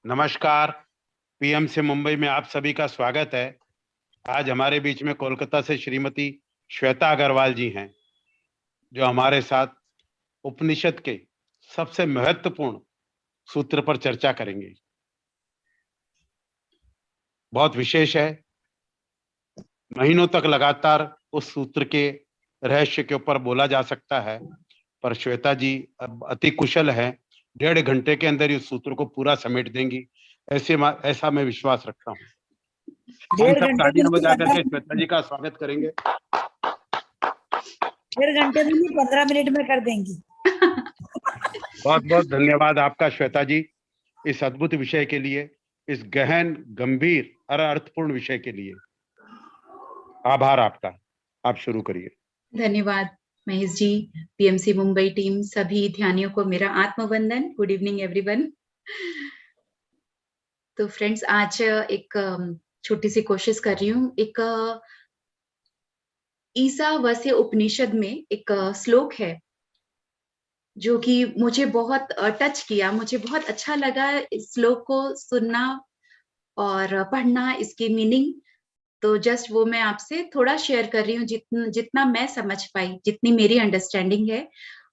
नमस्कार। पीएम से मुंबई में आप सभी का स्वागत है। आज हमारे बीच में कोलकाता से श्रीमती श्वेता अग्रवाल जी हैं, जो हमारे साथ उपनिषद के सबसे महत्वपूर्ण सूत्र पर चर्चा करेंगे। बहुत विशेष है, महीनों तक लगातार उस सूत्र के रहस्य के ऊपर बोला जा सकता है, पर श्वेता जी अब अति कुशल है, 1.5 घंटे के अंदर इस सूत्र को पूरा समेट देंगी, ऐसा मैं विश्वास रखता हूँ। हम 1.5 सब घंटे तालियां में बजा करके श्वेता जी का स्वागत करेंगे। 1.5 घंटे में नहीं, 15 मिनट में कर देंगी। बहुत बहुत धन्यवाद आपका श्वेता जी, इस अद्भुत विषय के लिए, इस गहन, गंभीर और अर्थपूर्ण विषय के लिए आभार आपका। आप शुरू करिए। धन्यवाद महेश जी। पीएमसी मुंबई टीम, सभी ध्यानियों को मेरा आत्मवंदन। Good evening everyone. तो फ्रेंड्स, आज एक छोटी सी कोशिश कर रही हूँ। एक ईशावास्य उपनिषद में एक श्लोक है जो कि मुझे बहुत टच किया, मुझे बहुत अच्छा लगा इस श्लोक को सुनना और पढ़ना, इसकी मीनिंग। तो जस्ट वो मैं आपसे थोड़ा शेयर कर रही हूँ, जितना मैं समझ पाई, जितनी मेरी अंडरस्टैंडिंग है।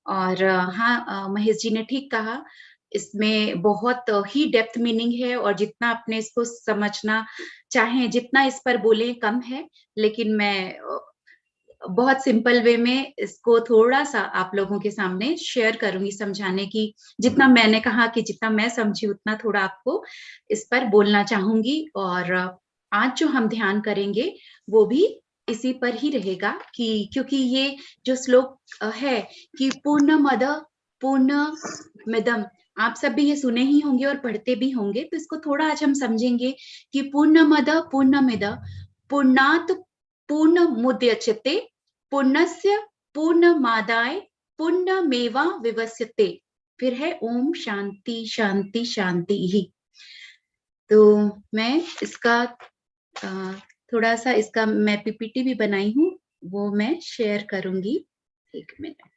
और हाँ, महेश जी ने ठीक कहा, इसमें बहुत ही डेप्थ मीनिंग है और जितना अपने इसको समझना चाहें, जितना इस पर बोले कम है। लेकिन मैं बहुत सिंपल वे में इसको थोड़ा सा आप लोगों के सामने शेयर करूंगी, समझाने की, जितना मैंने कहा कि जितना मैं समझी उतना थोड़ा आपको इस पर बोलना चाहूंगी। और आज जो हम ध्यान करेंगे वो भी इसी पर ही रहेगा, कि क्योंकि ये जो श्लोक है कि पूर्णमद पूर्णमिदम, आप सब भी ये सुने ही होंगे और पढ़ते भी होंगे, तो इसको थोड़ा आज हम समझेंगे कि पूर्णमद पूर्णमिद पूर्णात पूर्णमुदच्यते पूर्णस्य पूर्णमादाय पूर्णमेवावशिष्यते। फिर है ओम शांति शांति शांति ही। तो मैं इसका थोड़ा सा इसका मैं पीपीटी भी बनाई हूँ, वो मैं शेयर करूंगी। 1 मिनट।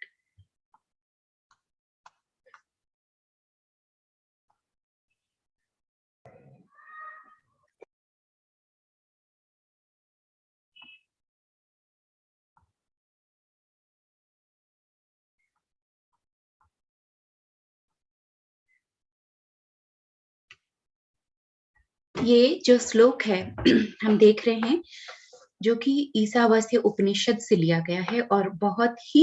ये जो श्लोक है हम देख रहे हैं, जो कि ईशावास्य उपनिषद से लिया गया है और बहुत ही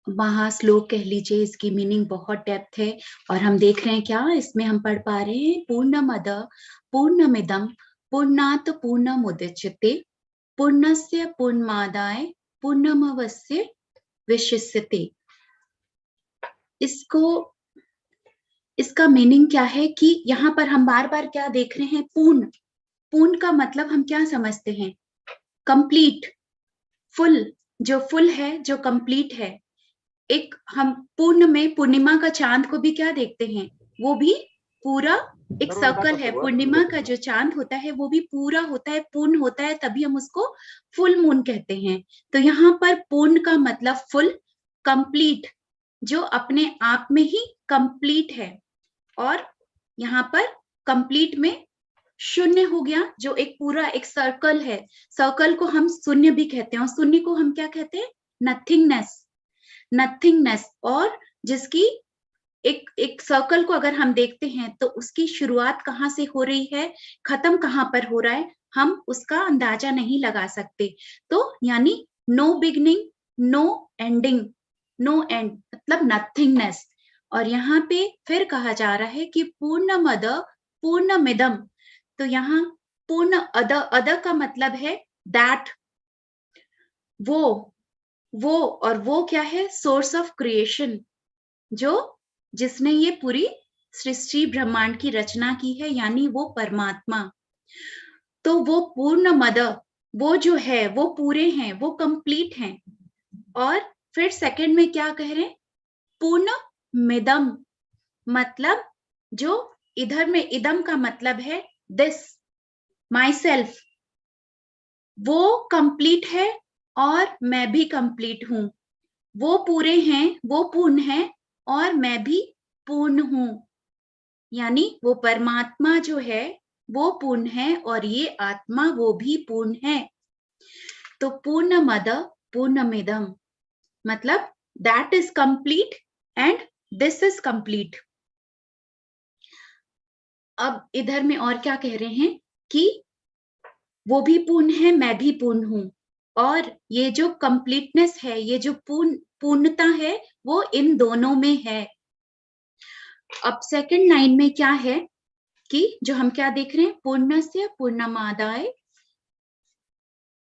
महाश्लोक कह लीजिए। इसकी मीनिंग बहुत डेप्थ है और हम देख रहे हैं क्या इसमें हम पढ़ पा रहे हैं। पूर्णमद पूर्णमिदम पूर्णात पूर्णमुदच्यते पूर्णस्य पूर्णमादाय पूर्णमवस्य विशिष्यते। इसका मीनिंग क्या है कि यहाँ पर हम बार बार क्या देख रहे हैं, पूर्ण। पूर्ण का मतलब हम क्या समझते हैं, कंप्लीट, फुल। जो फुल है, जो कंप्लीट है। एक हम पूर्ण में पूर्णिमा का चांद को भी क्या देखते हैं, वो भी पूरा एक सर्कल है। पूर्णिमा का जो चांद होता है वो भी पूरा होता है, पूर्ण होता है, तभी हम उसको फुल मून कहते हैं। तो यहाँ पर पूर्ण का मतलब फुल, कंप्लीट, जो अपने आप में ही कंप्लीट है। और यहाँ पर कंप्लीट में शून्य हो गया, जो एक पूरा एक सर्कल है। सर्कल को हम शून्य भी कहते हैं और शून्य को हम क्या कहते हैं, नथिंगनेस। नथिंगनेस। और जिसकी एक सर्कल को अगर हम देखते हैं तो उसकी शुरुआत कहाँ से हो रही है, खत्म कहाँ पर हो रहा है, हम उसका अंदाजा नहीं लगा सकते। तो यानी no beginning, no ending, no end, मतलब नथिंगनेस। और यहाँ पे फिर कहा जा रहा है कि पूर्णमद पूर्णमिदम। तो यहाँ पूर्ण अद का मतलब है दैट, वो और वो क्या है, सोर्स ऑफ क्रिएशन, जिसने ये पूरी सृष्टि ब्रह्मांड की रचना की है, यानी वो परमात्मा। तो वो पूर्ण मद, वो जो है वो पूरे हैं, वो कंप्लीट हैं। और फिर सेकंड में क्या कह रहे हैं, पूर्ण मिदम, मतलब जो इधर में इदम का मतलब है दिस, माई सेल्फ, वो कंप्लीट है और मैं भी कंप्लीट हूं। वो पूरे हैं, वो पूर्ण है और मैं भी पूर्ण हूं। यानी वो परमात्मा जो है वो पूर्ण है और ये आत्मा वो भी पूर्ण है। तो पूर्णमद पूर्णमिदम मतलब that is complete and this is complete. अब इधर में और क्या कह रहे हैं कि वो भी पूर्ण है, मैं भी पूर्ण हूं, और ये जो कंप्लीटनेस है, ये जो पूर्णता है, वो इन दोनों में है। अब सेकंड लाइन में क्या है कि जो हम क्या देख रहे हैं, पूर्णस्य पूर्णमादाय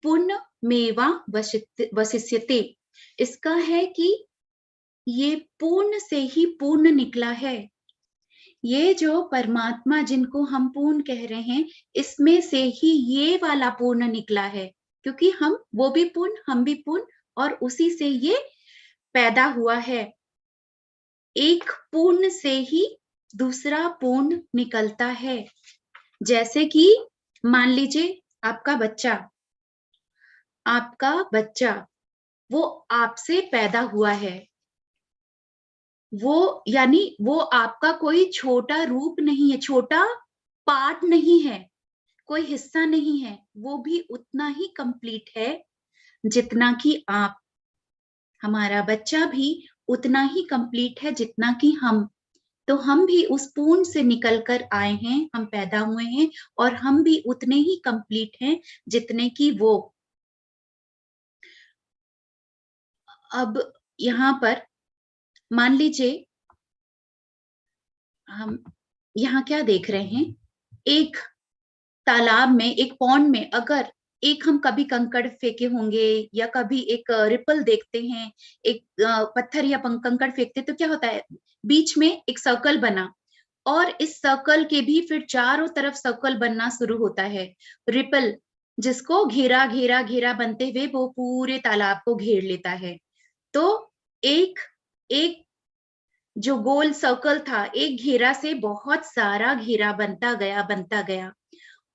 पूर्णमेवा वशिष्यते। इसका है कि ये पूर्ण से ही पूर्ण निकला है। ये जो परमात्मा जिनको हम पूर्ण कह रहे हैं, इसमें से ही ये वाला पूर्ण निकला है, क्योंकि हम वो भी पूर्ण, हम भी पूर्ण, और उसी से ये पैदा हुआ है। एक पूर्ण से ही दूसरा पूर्ण निकलता है। जैसे कि मान लीजिए आपका बच्चा वो आपसे पैदा हुआ है, वो यानी वो आपका कोई छोटा रूप नहीं है, छोटा पार्ट नहीं है, कोई हिस्सा नहीं है, वो भी उतना ही कंप्लीट है जितना कि आप। हमारा बच्चा भी उतना ही कंप्लीट है जितना कि हम। तो हम भी उस पूर्ण से निकल कर आए हैं, हम पैदा हुए हैं, और हम भी उतने ही कंप्लीट हैं जितने कि वो। अब यहाँ पर मान लीजिए हम यहाँ क्या देख रहे हैं, एक तालाब में, एक पॉन्ड में अगर एक हम कभी कंकड़ फेंके होंगे या कभी एक रिपल देखते हैं, एक पत्थर या कंकड़ फेंकते, तो क्या होता है, बीच में एक सर्कल बना, और इस सर्कल के भी फिर चारों तरफ सर्कल बनना शुरू होता है, रिपल, जिसको घेरा घेरा घेरा बनते हुए वो पूरे तालाब को घेर लेता है। तो एक एक जो गोल सर्कल था, एक घेरा से बहुत सारा घेरा बनता गया,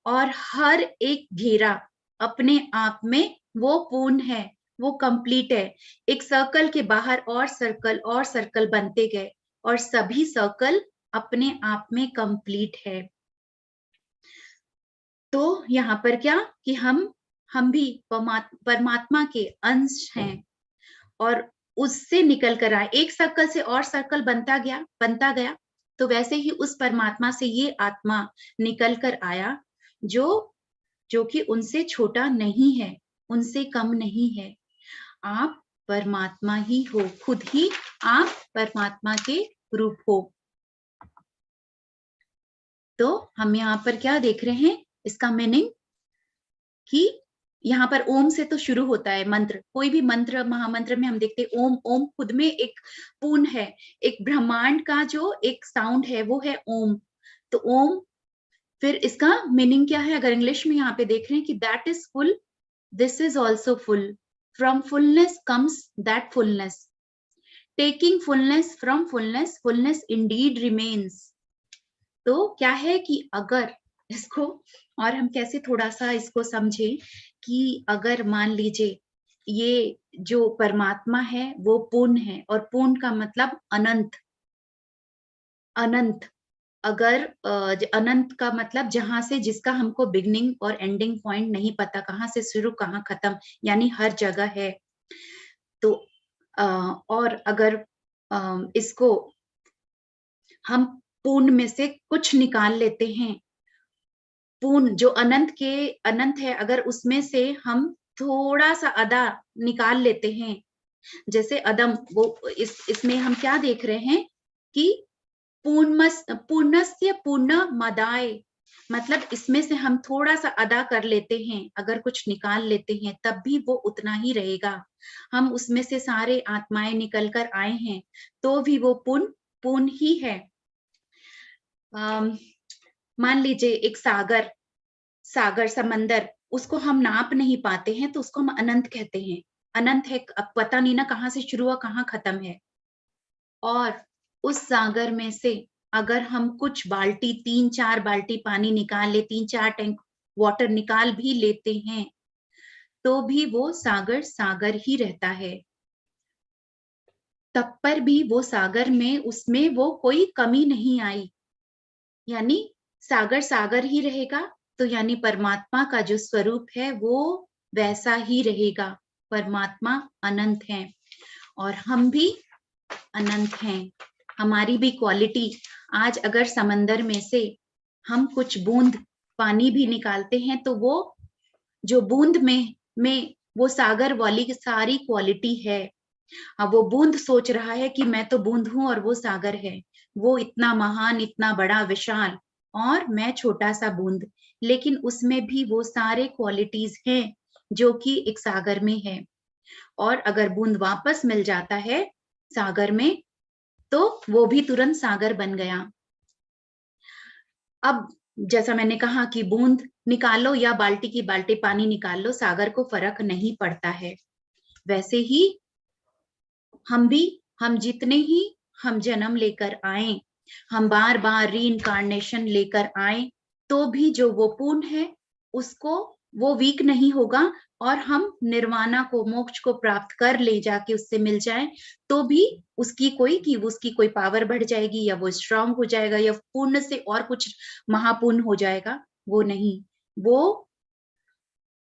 और हर एक घेरा अपने आप में वो पूर्ण है, वो कंप्लीट है। एक सर्कल के बाहर और सर्कल बनते गए, और सभी सर्कल अपने आप में कंप्लीट है। तो यहाँ पर क्या कि हम भी परमात्मा के अंश हैं, और उससे निकल कर आए, एक सर्कल से और सर्कल बनता गया। तो वैसे ही उस परमात्मा से ये आत्मा निकल कर आया, जो कि उनसे छोटा नहीं है, उनसे कम नहीं है। आप परमात्मा ही हो, खुद ही आप परमात्मा के रूप हो। तो हम यहाँ पर क्या देख रहे हैं, इसका मीनिंग कि यहाँ पर ओम से तो शुरू होता है मंत्र, कोई भी मंत्र, महामंत्र में हम देखते हैं ओम। ओम खुद में एक पूर्ण है, एक ब्रह्मांड का जो एक साउंड है वो है ओम। तो ओम, फिर इसका मीनिंग क्या है, अगर इंग्लिश में यहाँ पे देख रहे हैं कि that is full, this is also full, from fullness comes that fullness, taking fullness from fullness, fullness Indeed remains. तो क्या है कि अगर इसको और हम कैसे थोड़ा सा इसको समझें, कि अगर मान लीजिए ये जो परमात्मा है वो पूर्ण है, और पूर्ण का मतलब अनंत, अनंत, अगर अनंत का मतलब जहां से, जिसका हमको बिगनिंग और एंडिंग पॉइंट नहीं पता, कहाँ से शुरू कहाँ खत्म, यानी हर जगह है। तो और अगर इसको हम पूर्ण में से कुछ निकाल लेते हैं, पूर्ण जो अनंत है, अगर उसमें से हम थोड़ा सा आधा निकाल लेते हैं, जैसे अदम, वो इसमें हम क्या देख रहे हैं कि पूर्णस्य पूर्णमदाय, मतलब इसमें से हम थोड़ा सा अदा कर लेते हैं, अगर कुछ निकाल लेते हैं तब भी वो उतना ही रहेगा। हम उसमें से सारे आत्माएं निकल कर आए हैं तो भी वो पूर्ण ही है। मान लीजिए एक सागर समंदर, उसको हम नाप नहीं पाते हैं तो उसको हम अनंत कहते हैं। अनंत है, अब पता नहीं ना कहाँ से शुरू हुआ कहाँ खत्म है। और उस सागर में से अगर हम कुछ बाल्टी, 3-4 बाल्टी पानी निकाल ले, 3-4 टैंक वाटर निकाल भी लेते हैं, तो भी वो सागर सागर ही रहता है। तब पर भी वो सागर में, उसमें वो कोई कमी नहीं आई, यानी सागर सागर ही रहेगा, तो यानी परमात्मा का जो स्वरूप है वो वैसा ही रहेगा। परमात्मा अनंत है और हम भी अनंत हैं। हमारी भी क्वालिटी, आज अगर समंदर में से हम कुछ बूंद पानी भी निकालते हैं तो वो जो बूंद में वो सागर वाली सारी क्वालिटी है। अब वो बूंद सोच रहा है कि मैं तो बूंद हूं और वो सागर है, वो इतना महान, इतना बड़ा, विशाल, और मैं छोटा सा बूंद, लेकिन उसमें भी वो सारे क्वालिटीज हैं जो कि एक सागर में है। और अगर बूंद वापस मिल जाता है सागर में तो वो भी तुरंत सागर बन गया। अब जैसा मैंने कहा कि बूंद निकालो या बाल्टी की बाल्टी पानी निकाल लो, सागर को फर्क नहीं पड़ता है। वैसे ही हम जितने ही हम जन्म लेकर आए, हम बार बार रीइंकार्नेशन लेकर आए, तो भी जो वो पूर्ण है उसको वो वीक नहीं होगा, और हम निर्वाणा को, मोक्ष को प्राप्त कर ले जाके उससे मिल जाए तो भी उसकी कोई पावर बढ़ जाएगी या वो स्ट्रांग हो जाएगा या पूर्ण से और कुछ महापूर्ण हो जाएगा, वो नहीं।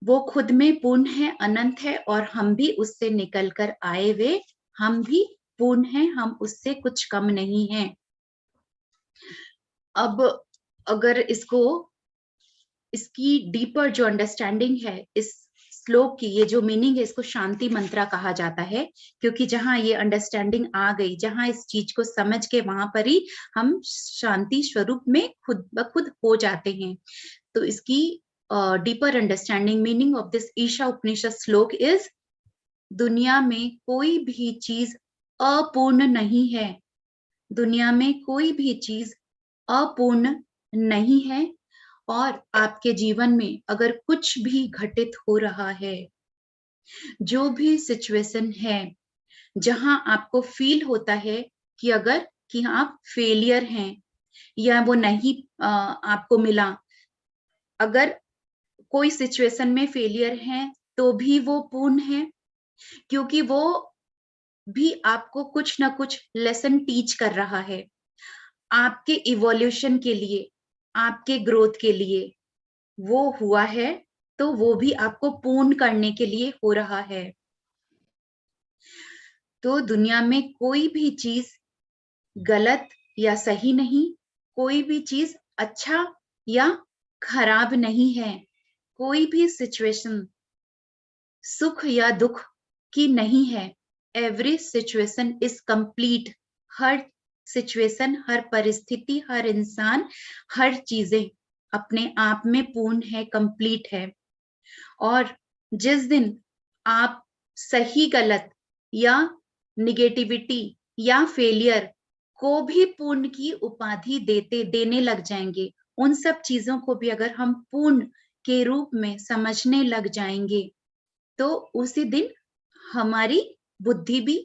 वो खुद में पूर्ण है, अनंत है, और हम भी उससे निकल कर आए हुए, हम भी पूर्ण हैं, हम उससे कुछ कम नहीं हैं। अब अगर इसकी डीपर जो अंडरस्टैंडिंग है इस श्लोक की, ये जो मीनिंग है, इसको शांति मंत्रा कहा जाता है, क्योंकि जहां ये अंडरस्टैंडिंग आ गई, जहां इस चीज को समझ के, वहां पर ही हम शांति स्वरूप में खुद ब खुद हो जाते हैं। तो इसकी deeper understanding meaning of this Isha Upanishad shloka is, दुनिया में कोई भी चीज अपूर्ण नहीं है, दुनिया में कोई भी चीज अपूर्ण नहीं है, और आपके जीवन में अगर कुछ भी घटित हो रहा है, जो भी सिचुएशन है जहां आपको फील होता है कि आप फेलियर हैं या वो नहीं आपको मिला, अगर कोई सिचुएशन में फेलियर है तो भी वो पूर्ण है, क्योंकि वो भी आपको कुछ ना कुछ लेसन टीच कर रहा है, आपके इवोल्यूशन के लिए, आपके ग्रोथ के लिए वो हुआ है, तो वो भी आपको पूर्ण करने के लिए हो रहा है। तो दुनिया में कोई भी चीज गलत या सही नहीं, कोई भी चीज अच्छा या खराब नहीं है, कोई भी सिचुएशन सुख या दुख की नहीं है। Every situation is complete. हर सिचुएशन, हर परिस्थिति, हर इंसान, हर चीजें अपने आप में पूर्ण है, कंप्लीट है। और जिस दिन आप सही गलत या निगेटिविटी या फेलियर को भी पूर्ण की उपाधि देने लग जाएंगे, उन सब चीजों को भी अगर हम पूर्ण के रूप में समझने लग जाएंगे, तो उसी दिन हमारी बुद्धि भी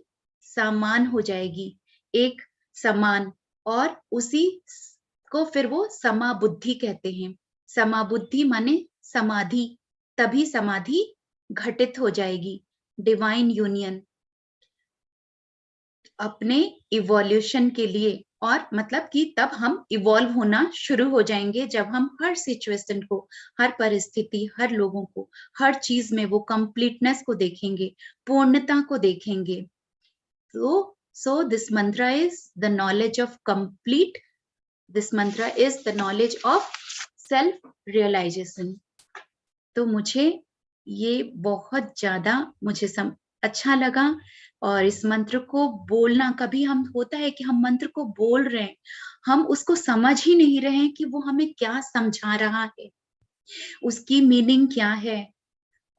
समान हो जाएगी, एक समान, और उसी को फिर वो समाबुद्धि कहते हैं। समाबुद्धि माने समाधि, तभी समाधि घटित हो जाएगी, डिवाइन यूनियन अपने इवोल्यूशन के लिए। और मतलब कि तब हम इवॉल्व होना शुरू हो जाएंगे, जब हम हर सिचुएशन को, हर परिस्थिति, हर लोगों को, हर चीज में वो कंप्लीटनेस को देखेंगे, पूर्णता को देखेंगे। So this mantra is the knowledge of complete. This mantra is the knowledge of self-realization. तो मुझे ये बहुत ज्यादा अच्छा लगा, और इस मंत्र को बोलना, कभी हम होता है कि हम मंत्र को बोल रहे हैं, हम उसको समझ ही नहीं रहे हैं कि वो हमें क्या समझा रहा है, उसकी मीनिंग क्या है।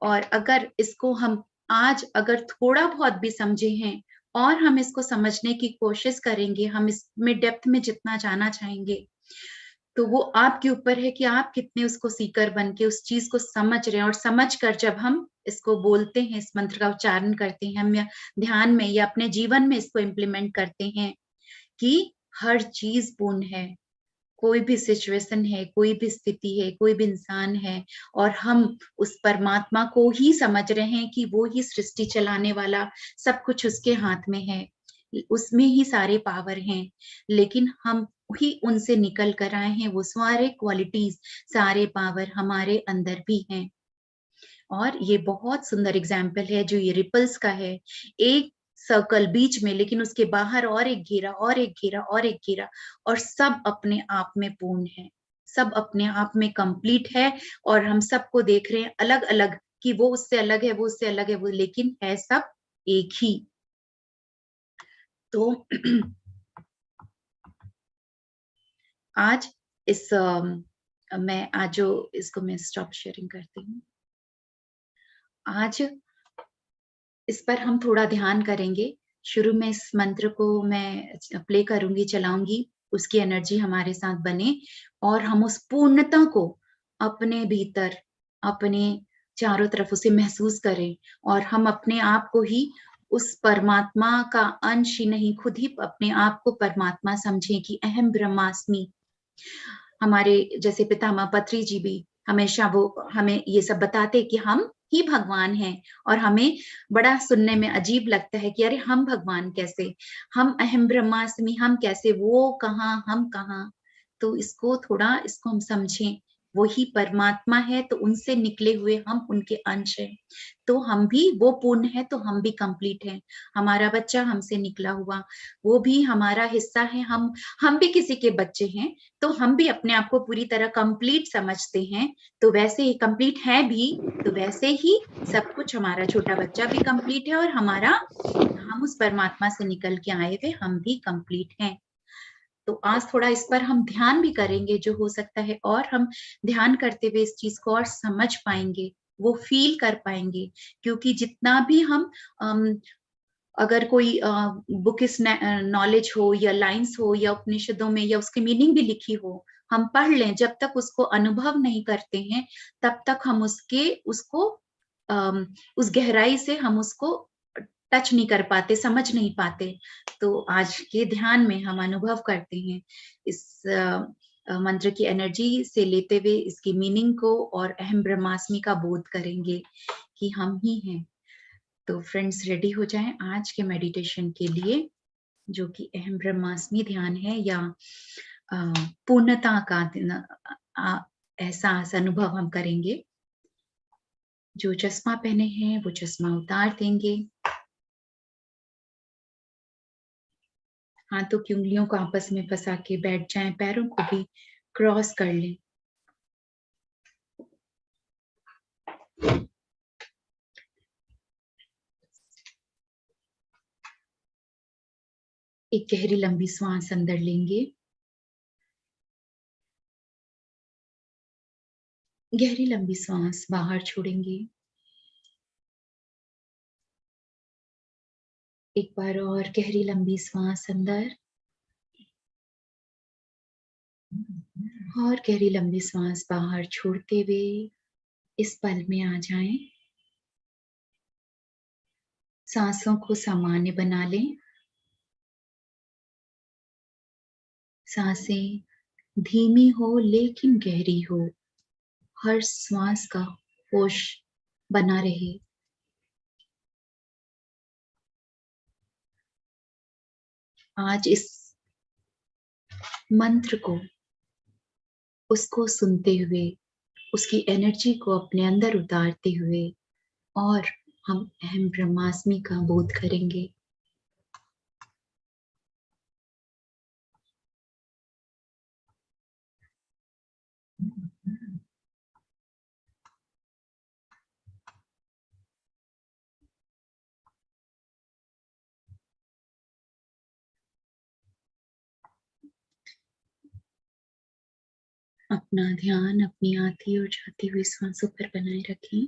और अगर इसको हम आज अगर थोड़ा बहुत भी समझे हैं और हम इसको समझने की कोशिश करेंगे, हम इसमें डेप्थ में जितना जाना चाहेंगे, तो वो आपके ऊपर है कि आप कितने उसको सीकर बन के उस चीज को समझ रहे हैं। और समझ कर जब हम इसको बोलते हैं, इस मंत्र का उच्चारण करते हैं हम, या ध्यान में या अपने जीवन में इसको इम्प्लीमेंट करते हैं कि हर चीज पूर्ण है, कोई भी सिचुएशन है, कोई भी स्थिति है, कोई भी इंसान है, और हम उस परमात्मा को ही समझ रहे हैं कि वो ही सृष्टि चलाने वाला, सब कुछ उसके हाथ में है, उसमें ही सारे पावर हैं, लेकिन हम ही उनसे निकल कर आए हैं, वो सारे क्वालिटीज, सारे पावर हमारे अंदर भी हैं। और ये बहुत सुंदर एग्जाम्पल है जो ये रिपल्स का है। एक सर्कल बीच में, लेकिन उसके बाहर और एक घेरा और एक घेरा और एक घेरा, और सब अपने आप में पूर्ण है, सब अपने आप में कंप्लीट है। और हम सबको देख रहे हैं अलग अलग, कि वो उससे अलग है, वो उससे अलग है, वो लेकिन है सब एक ही। तो आज इस मैं आज जो इसको मैं स्टॉप शेयरिंग करती हूँ। आज इस पर हम थोड़ा ध्यान करेंगे। शुरू में इस मंत्र को मैं प्ले करूंगी, चलाऊंगी, उसकी एनर्जी हमारे साथ बने और हम उस पूर्णता को अपने भीतर, अपने चारों तरफ उसे महसूस करें, और हम अपने आप को ही उस परमात्मा का अंश ही नहीं, खुद ही अपने आप को परमात्मा समझें कि अहम ब्रह्मास्मि। हमारे जैसे पितामह पत्री जी भी हमेशा वो हमें ये सब बताते कि हम ही भगवान हैं। और हमें बड़ा सुनने में अजीब लगता है कि अरे हम भगवान कैसे, हम अहम ब्रह्मास्मि, हम कैसे, वो कहाँ हम कहाँ। तो इसको थोड़ा, इसको हम समझें, वो ही परमात्मा है, तो उनसे निकले हुए हम उनके अंश हैं। तो हम भी, वो पूर्ण है तो हम भी कंप्लीट हैं। हमारा बच्चा हमसे निकला हुआ, वो भी हमारा हिस्सा है। हम भी किसी के बच्चे हैं, तो हम भी अपने आप को पूरी तरह कंप्लीट समझते हैं। तो वैसे ही कंप्लीट है भी, तो वैसे ही सब कुछ, हमारा छोटा बच्चा भी कंप्लीट है, और हमारा, हम उस परमात्मा से निकल के आए हुए हम भी कंप्लीट हैं। तो आज थोड़ा इस पर हम ध्यान भी करेंगे, जो हो सकता है और हम ध्यान करते हुए इस चीज को और समझ पाएंगे, वो फील कर पाएंगे। क्योंकि जितना भी हम अगर कोई बुकिस नॉलेज हो या लाइंस हो या उपनिषदों में या उसकी मीनिंग भी लिखी हो, हम पढ़ लें, जब तक उसको अनुभव नहीं करते हैं तब तक हम उसको उस गहराई से हम उसको टच नहीं कर पाते, समझ नहीं पाते। तो आज के ध्यान में हम अनुभव करते हैं इस मंत्र की एनर्जी से लेते हुए इसकी मीनिंग को, और अहम ब्रह्मास्मि का बोध करेंगे कि हम ही हैं। तो फ्रेंड्स रेडी हो जाएं आज के मेडिटेशन के लिए, जो कि अहम ब्रह्मास्मि ध्यान है, या पूर्णता का एहसास, अनुभव हम करेंगे। जो चश्मा पहने हैं वो चश्मा उतार देंगे, हाथों की उंगलियों को आपस में फंसा के बैठ जाएं, पैरों को भी क्रॉस कर लें। एक गहरी लंबी सांस अंदर लेंगे, गहरी लंबी सांस बाहर छोड़ेंगे। एक बार और गहरी लंबी सांस अंदर, और गहरी लंबी सांस बाहर छोड़ते हुए इस पल में आ जाएं। सांसों को सामान्य बना लें। सांसें धीमी हो लेकिन गहरी हो, हर श्वास का होश बना रहे। आज इस मंत्र को, उसको सुनते हुए, उसकी एनर्जी को अपने अंदर उतारते हुए, और हम अहम ब्रह्मास्मि का बोध करेंगे। अपना ध्यान अपनी आती और जाती हुई सांसों पर बनाए रखें।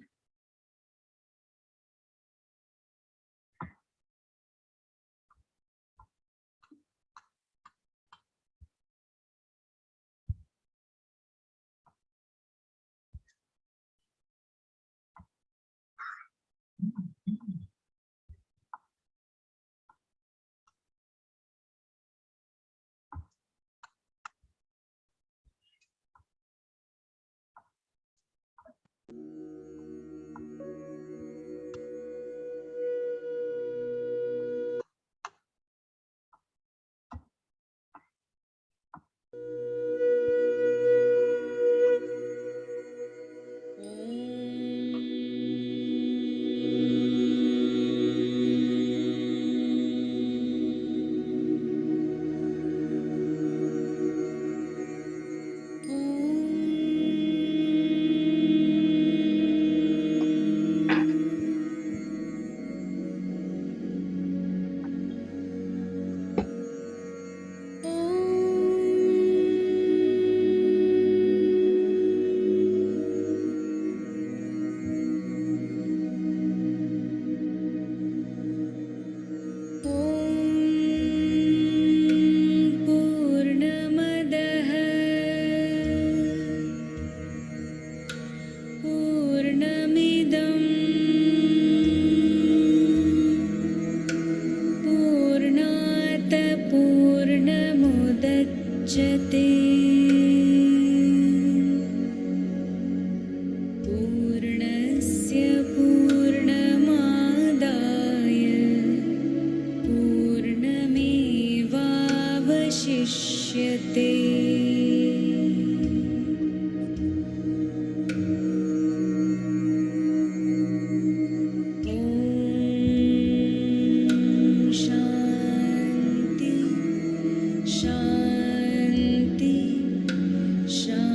पूर्णस्य पूर्णमादाय पूर्णमेवावशिष्यते। शांति शांति शांति।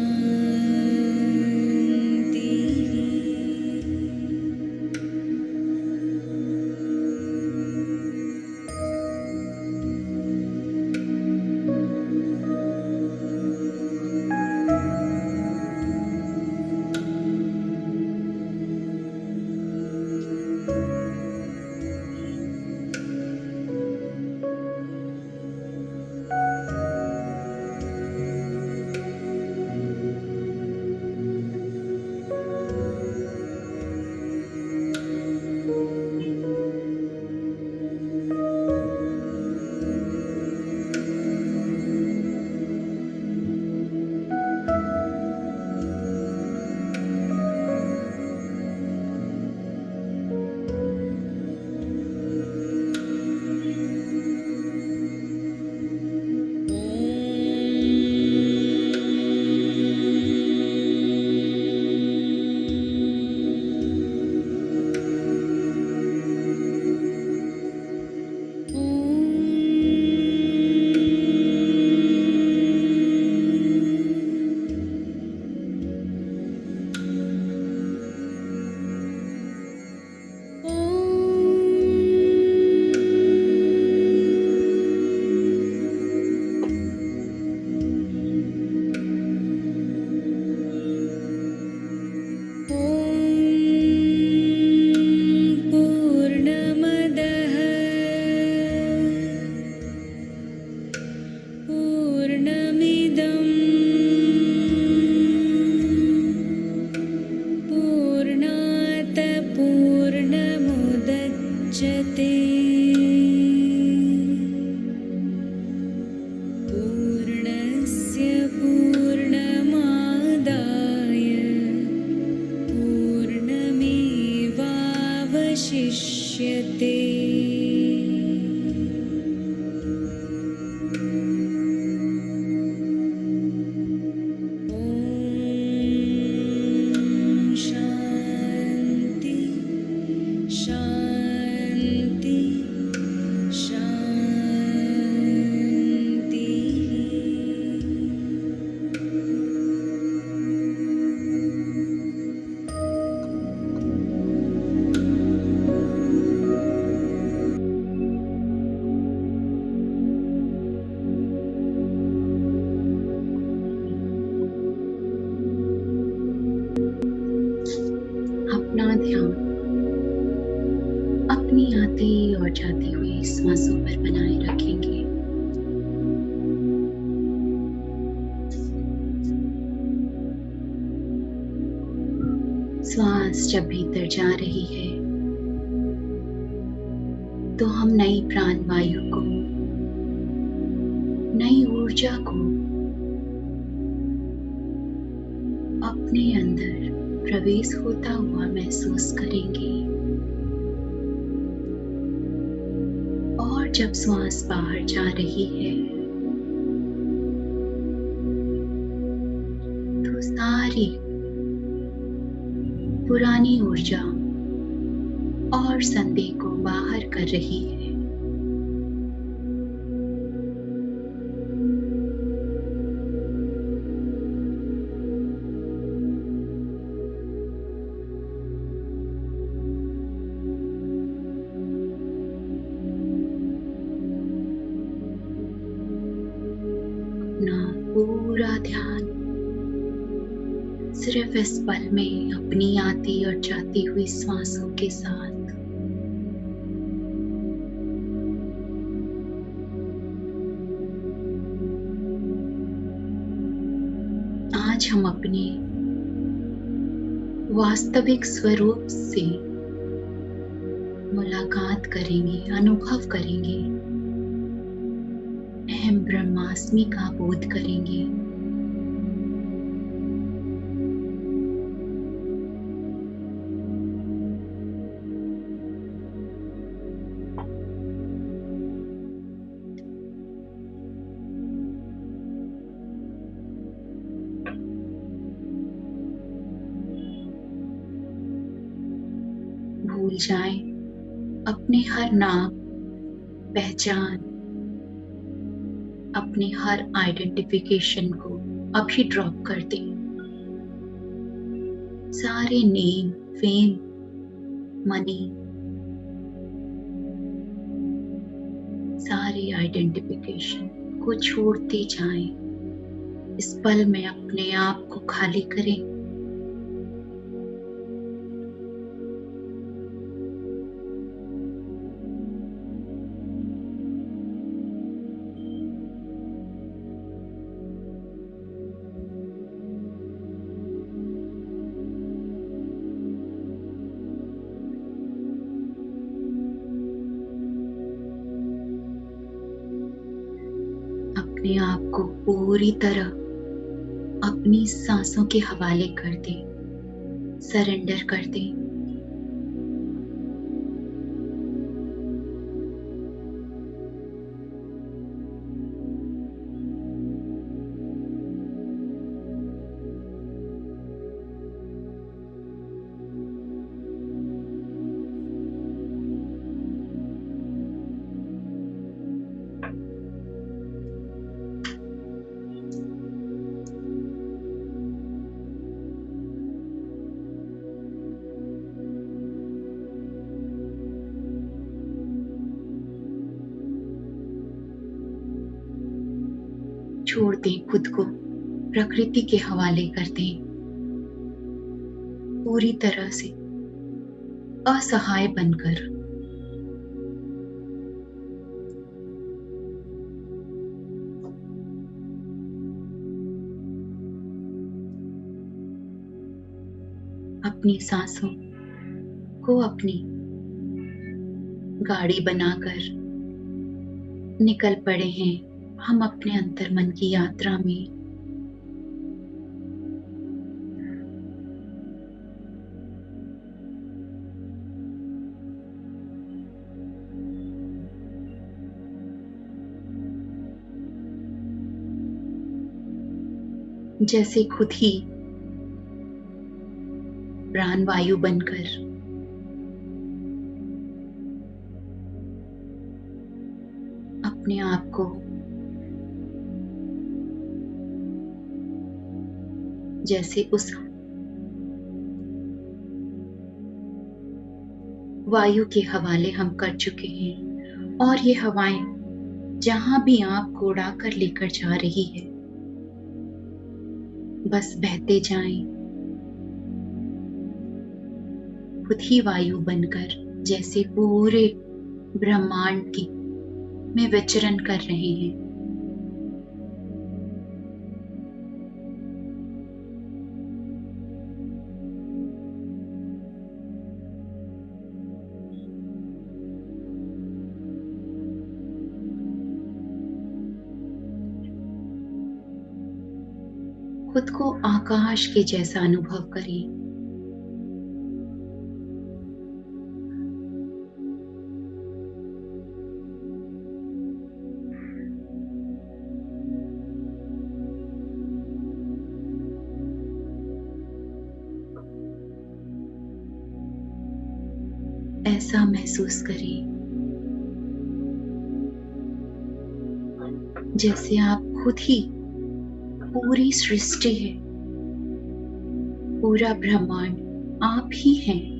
पूर्णमदः पूर्णमिदं पूर्णात् पूर्णमुदच्यते। पूर्णस्य पूर्णमादाय पूर्णमेवावशिष्यते। ॐ शांति शांति शांति। अपना ध्यान अपनी आती और जाती हुई सांसों पर बनाए रखेंगे। श्वास जब भीतर जा रही है तो हम नई प्राण वायु को, नई ऊर्जा को अपने अंदर प्रवेश होता हुआ महसूस करेंगे। और जब श्वास बाहर जा रही है तो सारी पुरानी ऊर्जा और संदेह को बाहर कर रही है। अपना पूरा ध्यान सिर्फ इस पल में अपनी आती और जाती हुई सांसों के साथ आज हम अपने वास्तविक स्वरूप से मुलाकात करेंगे, अनुभव करेंगे। अहम ब्रह्मास्मि का बोध करेंगे। भूल जाएं अपने हर नाम, पहचान, अपने हर आइडेंटिफिकेशन को अभी ड्रॉप कर दें। सारे नेम, फेम, मनी, सारे आइडेंटिफिकेशन को छोड़ते जाएं। इस पल में अपने आप को खाली करें। अपने आप को पूरी तरह अपनी सांसों के हवाले कर दें, सरेंडर कर दें। छोड़ दें खुद को, प्रकृति के हवाले कर दें। पूरी तरह से असहाय बनकर। अपनी सांसों को अपनी गाड़ी बनाकर निकल पड़े हैं हम अपने अंतर्मन की यात्रा में। जैसे खुद ही प्राण वायु बनकर अपने आप को जैसे उस वायु के हवाले हम कर चुके हैं, और ये हवाएं जहां भी आपको उड़ाकर लेकर जा रही है, बस बहते जाएं, खुद ही वायु बनकर जैसे पूरे ब्रह्मांड की में विचरण कर रहे हैं। खुद को आकाश के जैसा अनुभव करें। ऐसा महसूस करें जैसे आप खुद ही पूरी सृष्टि है, पूरा ब्रह्मांड आप ही हैं।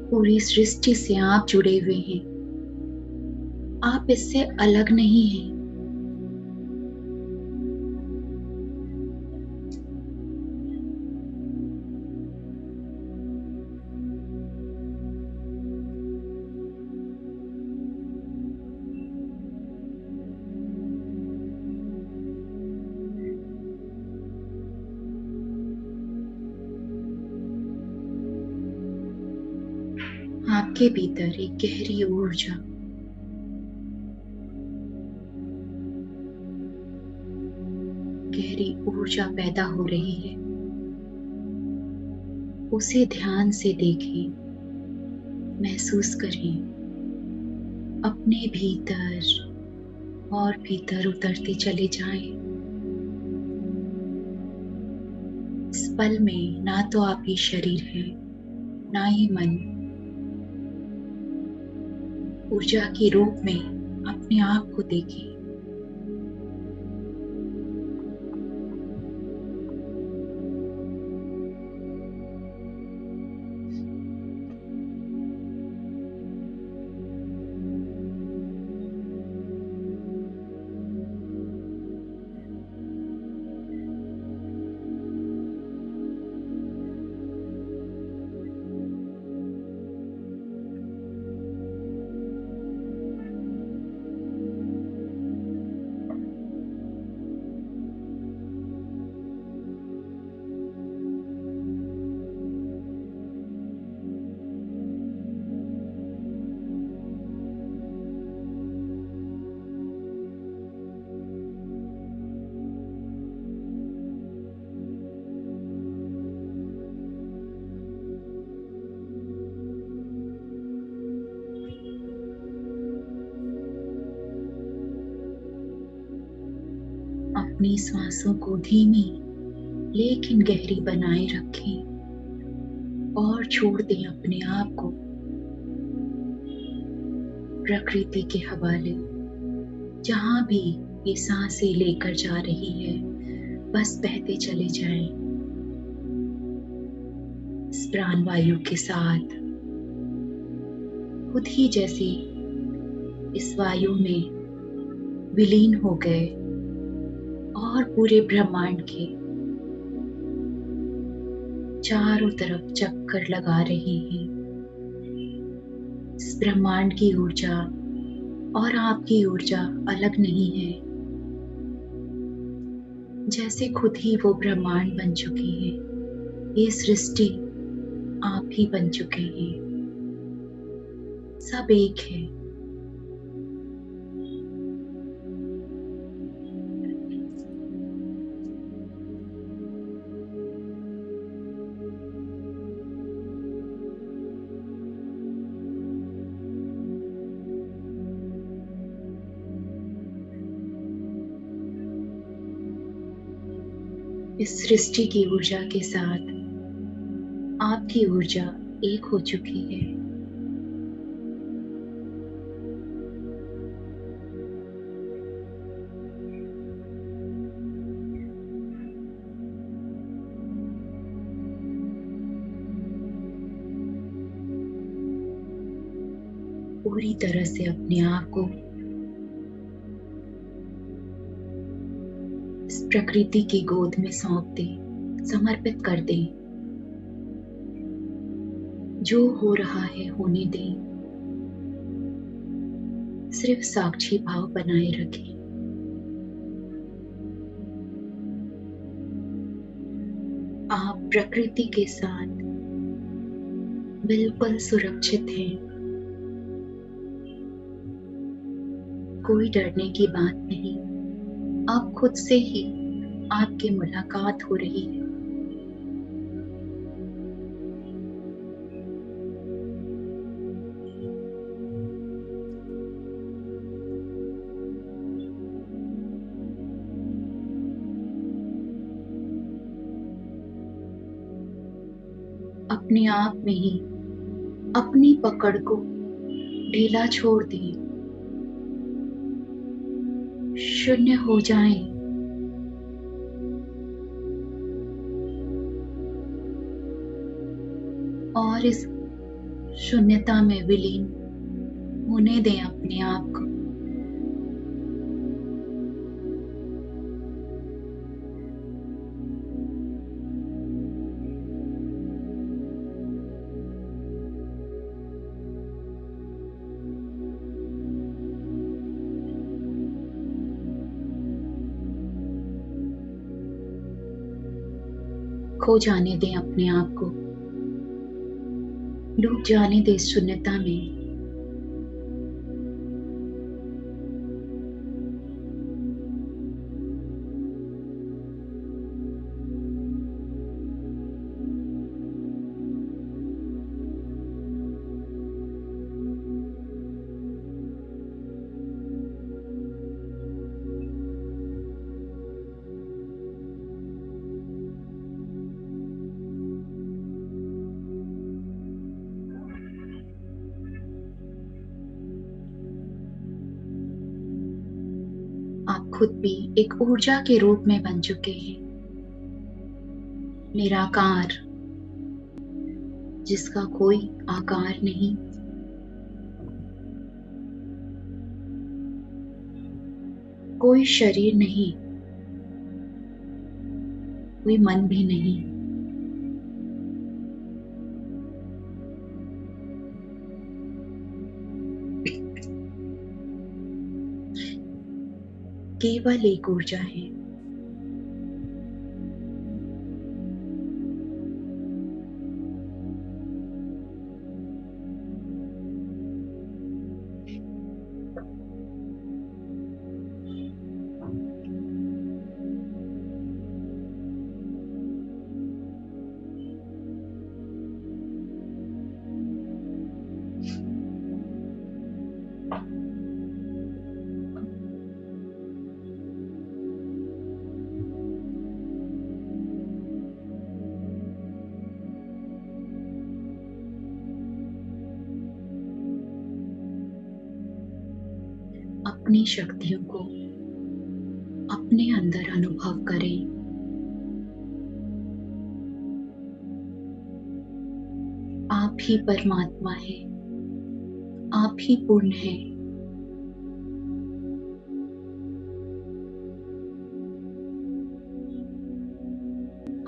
पूरी सृष्टि से आप जुड़े हुए हैं, आप इससे अलग नहीं हैं। आपके भीतर एक गहरी ऊर्जा, गहरी ऊर्जा पैदा हो रही है। उसे ध्यान से देखें, महसूस करें, अपने भीतर और भीतर उतरते चले जाएं। इस पल में ना तो आप ही शरीर है, ना ही मन। ऊर्जा के रूप में अपने आप को देखें। अपनी सांसों को धीमी लेकिन गहरी बनाए रखें और छोड़ दें अपने आप को प्रकृति के हवाले। जहां भी ये सांसें लेकर जा रही है, बस बहते चले जाएं इस प्राणवायु के साथ। खुद ही जैसे इस वायु में विलीन हो गए और पूरे ब्रह्मांड के चारों तरफ चक्कर लगा रहे हैं। इस ब्रह्मांड की ऊर्जा और आपकी ऊर्जा अलग नहीं है। जैसे खुद ही वो ब्रह्मांड बन चुकी है, ये सृष्टि आप ही बन चुके हैं। सब एक है। इस सृष्टि की ऊर्जा के साथ आपकी ऊर्जा एक हो चुकी है। पूरी तरह से अपने आप को इस प्रकृति की गोद में सौंप दें, समर्पित कर दें। जो हो रहा है होने दें। सिर्फ साक्षी भाव बनाए रखें। आप प्रकृति के साथ बिल्कुल सुरक्षित हैं। कोई डरने की बात नहीं। आप खुद से ही आपकी मुलाकात हो रही है। अपने आप में ही अपनी पकड़ को ढीला छोड़ दें। शून्य हो जाएं। और इस शून्यता में विलीन होने दें अपने आप को। खो जाने दें अपने आप को। डूब जाने दे शून्यता में। आप खुद भी एक ऊर्जा के रूप में बन चुके हैं, निराकार, जिसका कोई आकार नहीं, कोई शरीर नहीं, कोई मन भी नहीं। केवल एक ऊर्जा है। अपनी शक्तियों को अपने अंदर अनुभव करें। आप ही परमात्मा है, आप ही पूर्ण है।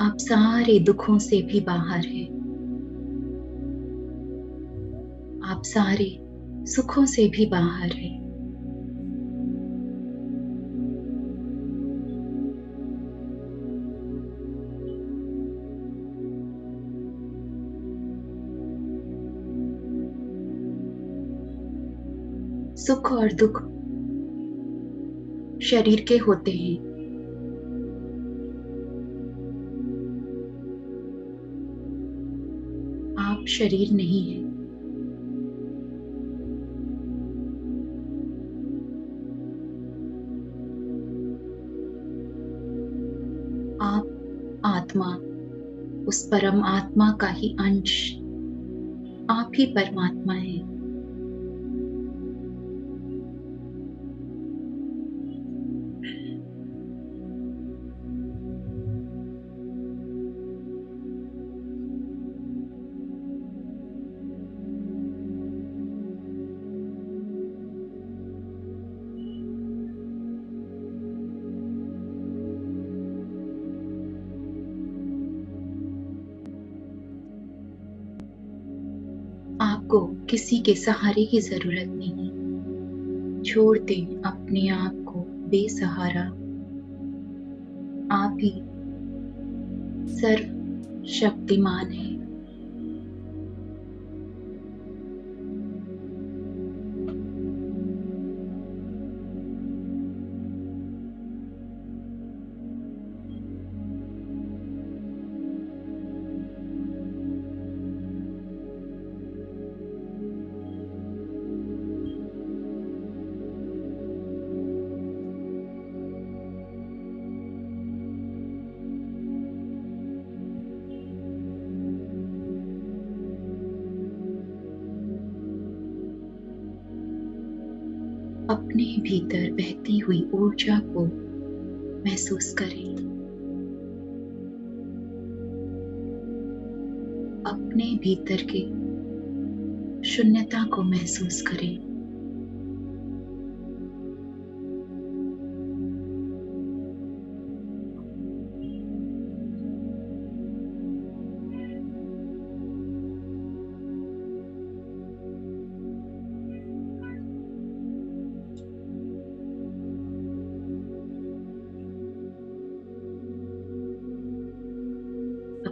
आप सारे दुखों से भी बाहर हैं। आप सारे सुखों से भी बाहर हैं। सुख और दुख शरीर के होते हैं। आप शरीर नहीं हैं। आप आत्मा, उस परम आत्मा का ही अंश, आप ही परमात्मा है। आपको किसी के सहारे की जरूरत नहीं। छोड़ दें अपने आप को बेसहारा। आप ही सर्व शक्तिमान है। अपने भीतर बहती हुई ऊर्जा को महसूस करें। अपने भीतर की शून्यता को महसूस करें।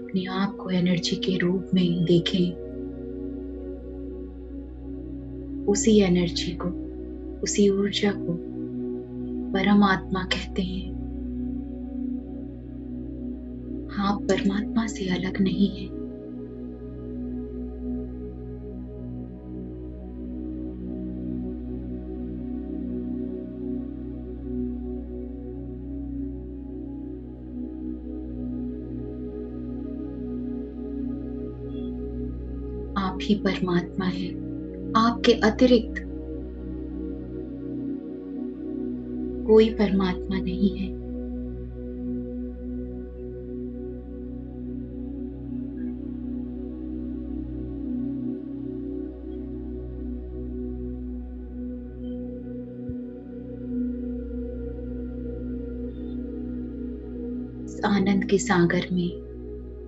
अपने आप को एनर्जी के रूप में देखें। उसी एनर्जी को, उसी ऊर्जा को परमात्मा कहते हैं। आप परमात्मा से अलग नहीं हैं। आप ही परमात्मा हैं। आपके अतिरिक्त कोई परमात्मा नहीं है। इस आनंद के सागर में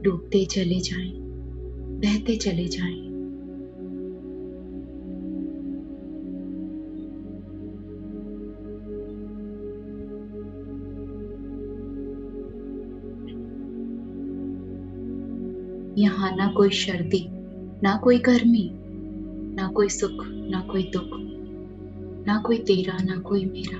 डूबते चले जाएं, बहते चले जाएं। यहाँ ना कोई सर्दी, ना कोई गर्मी, ना कोई सुख, ना कोई दुख, ना कोई तेरा, ना कोई मेरा।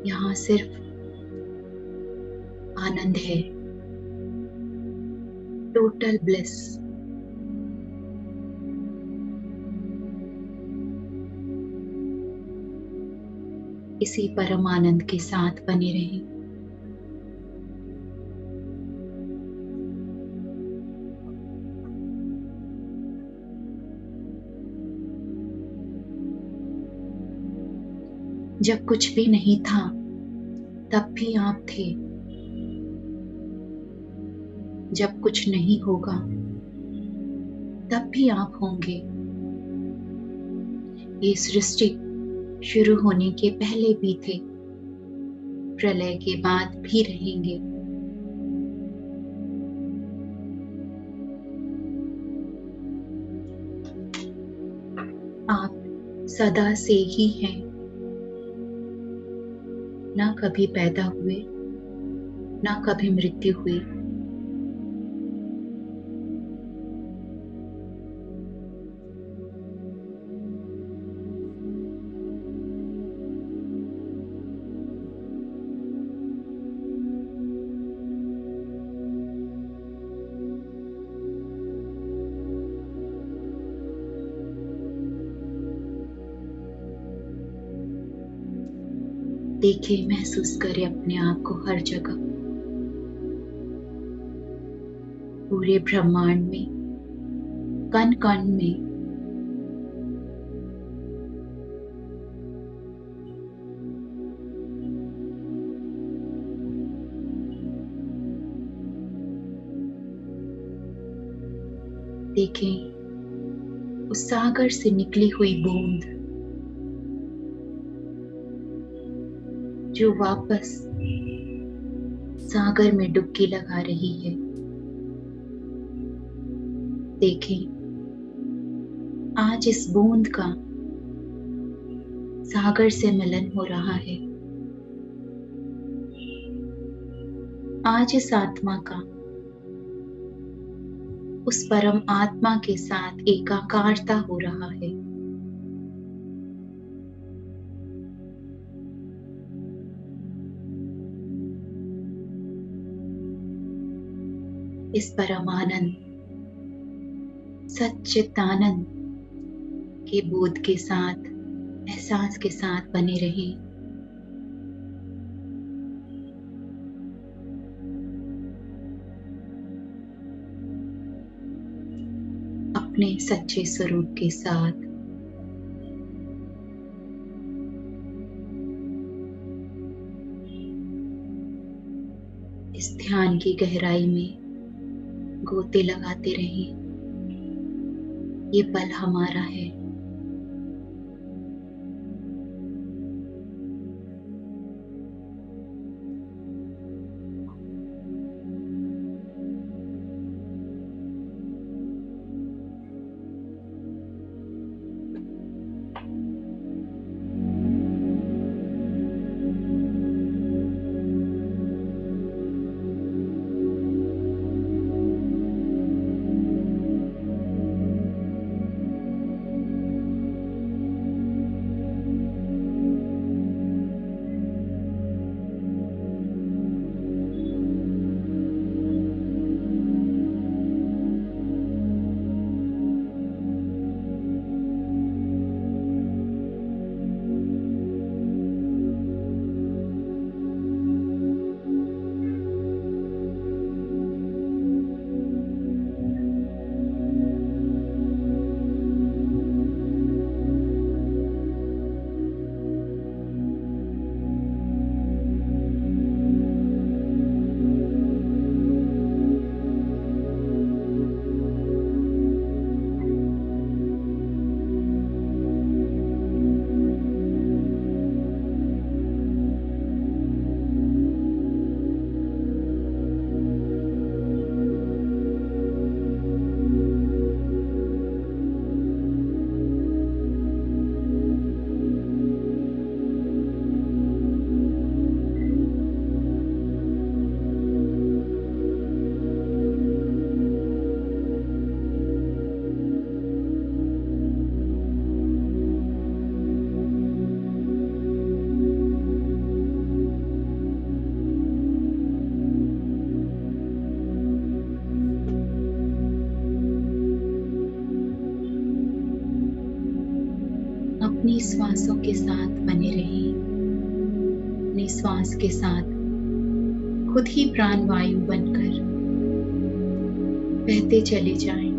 यहाँ सिर्फ आनंद है, टोटल ब्लिस। इसी परम आनंद के साथ बने रहें। जब कुछ भी नहीं था तब भी आप थे। जब कुछ नहीं होगा तब भी आप होंगे। ये सृष्टि शुरू होने के पहले भी थे, प्रलय के बाद भी रहेंगे। आप सदा से ही हैं। ना कभी पैदा हुए, ना कभी मृत्यु हुई। देखें, महसूस करें अपने आप को हर जगह, पूरे ब्रह्मांड में, कण कण में। देखें उस सागर से निकली हुई बूंद जो वापस सागर में डुबकी लगा रही है। देखें आज इस बूंद का सागर से मिलन हो रहा है। आज इस आत्मा का उस परम आत्मा के साथ एकाकारता हो रहा है। इस परम आनंद, सच्चित आनंद के बोध के साथ, एहसास के साथ बने रहें। अपने सच्चे स्वरूप के साथ। इस ध्यान की गहराई में गोते लगाते रहें। ये पल हमारा है। अपनी श्वासों के साथ बने रहें। अपनी श्वास के साथ खुद ही प्राण वायु बनकर बहते चले जाएं।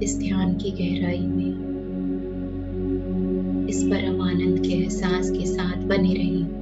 इस ध्यान की गहराई में इस परम आनंद के एहसास के साथ बने रहें।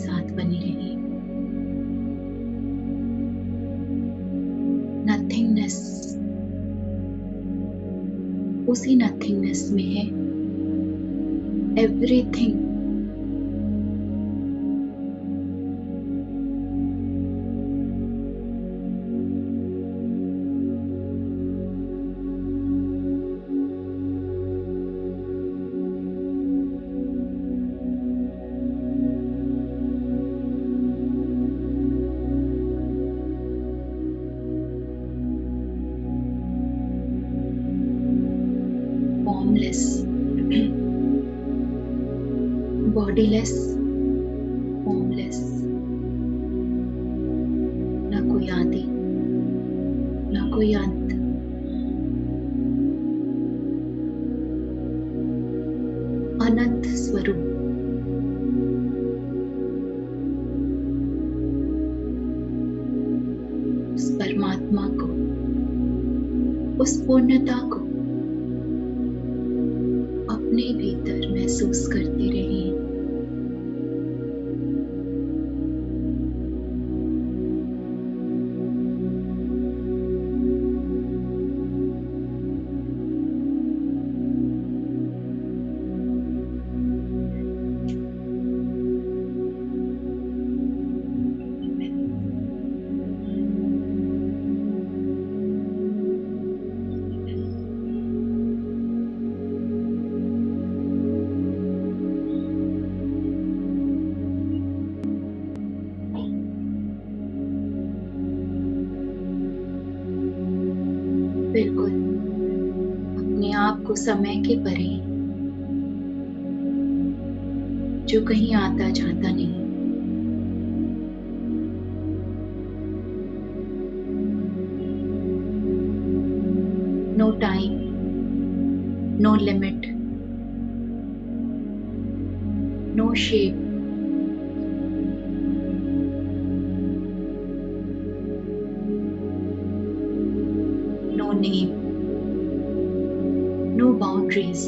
साथ बने रहिए। नथिंगनेस, उसी नथिंगनेस में है एवरीथिंग। फॉर्मलेस, बॉडीलेस, फॉर्मलेस, ना कोई आदि, ना कोई अंत, अनंत स्वरूप। उस परमात्मा को, उस पूर्णता को अपने भीतर महसूस करते रहिए। बिल्कुल अपने आप को समय के परे, जो कहीं आता जाता नहीं, no time, no limit, no shape, no name, no boundaries.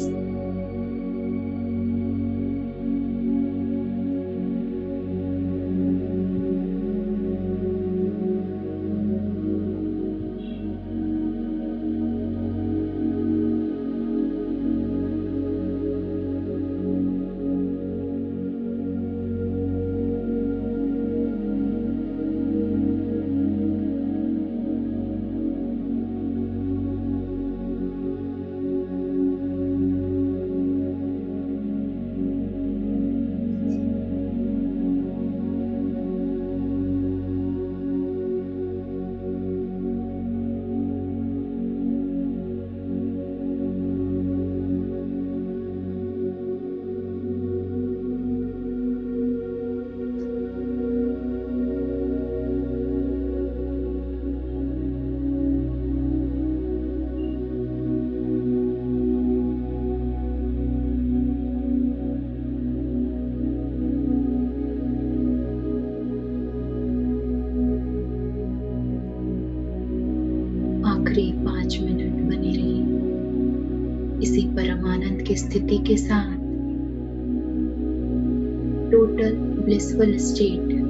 आखिरी 5 मिनट बने रहिए इसी परमानंद की स्थिति के साथ, टोटल ब्लिसफुल स्टेट।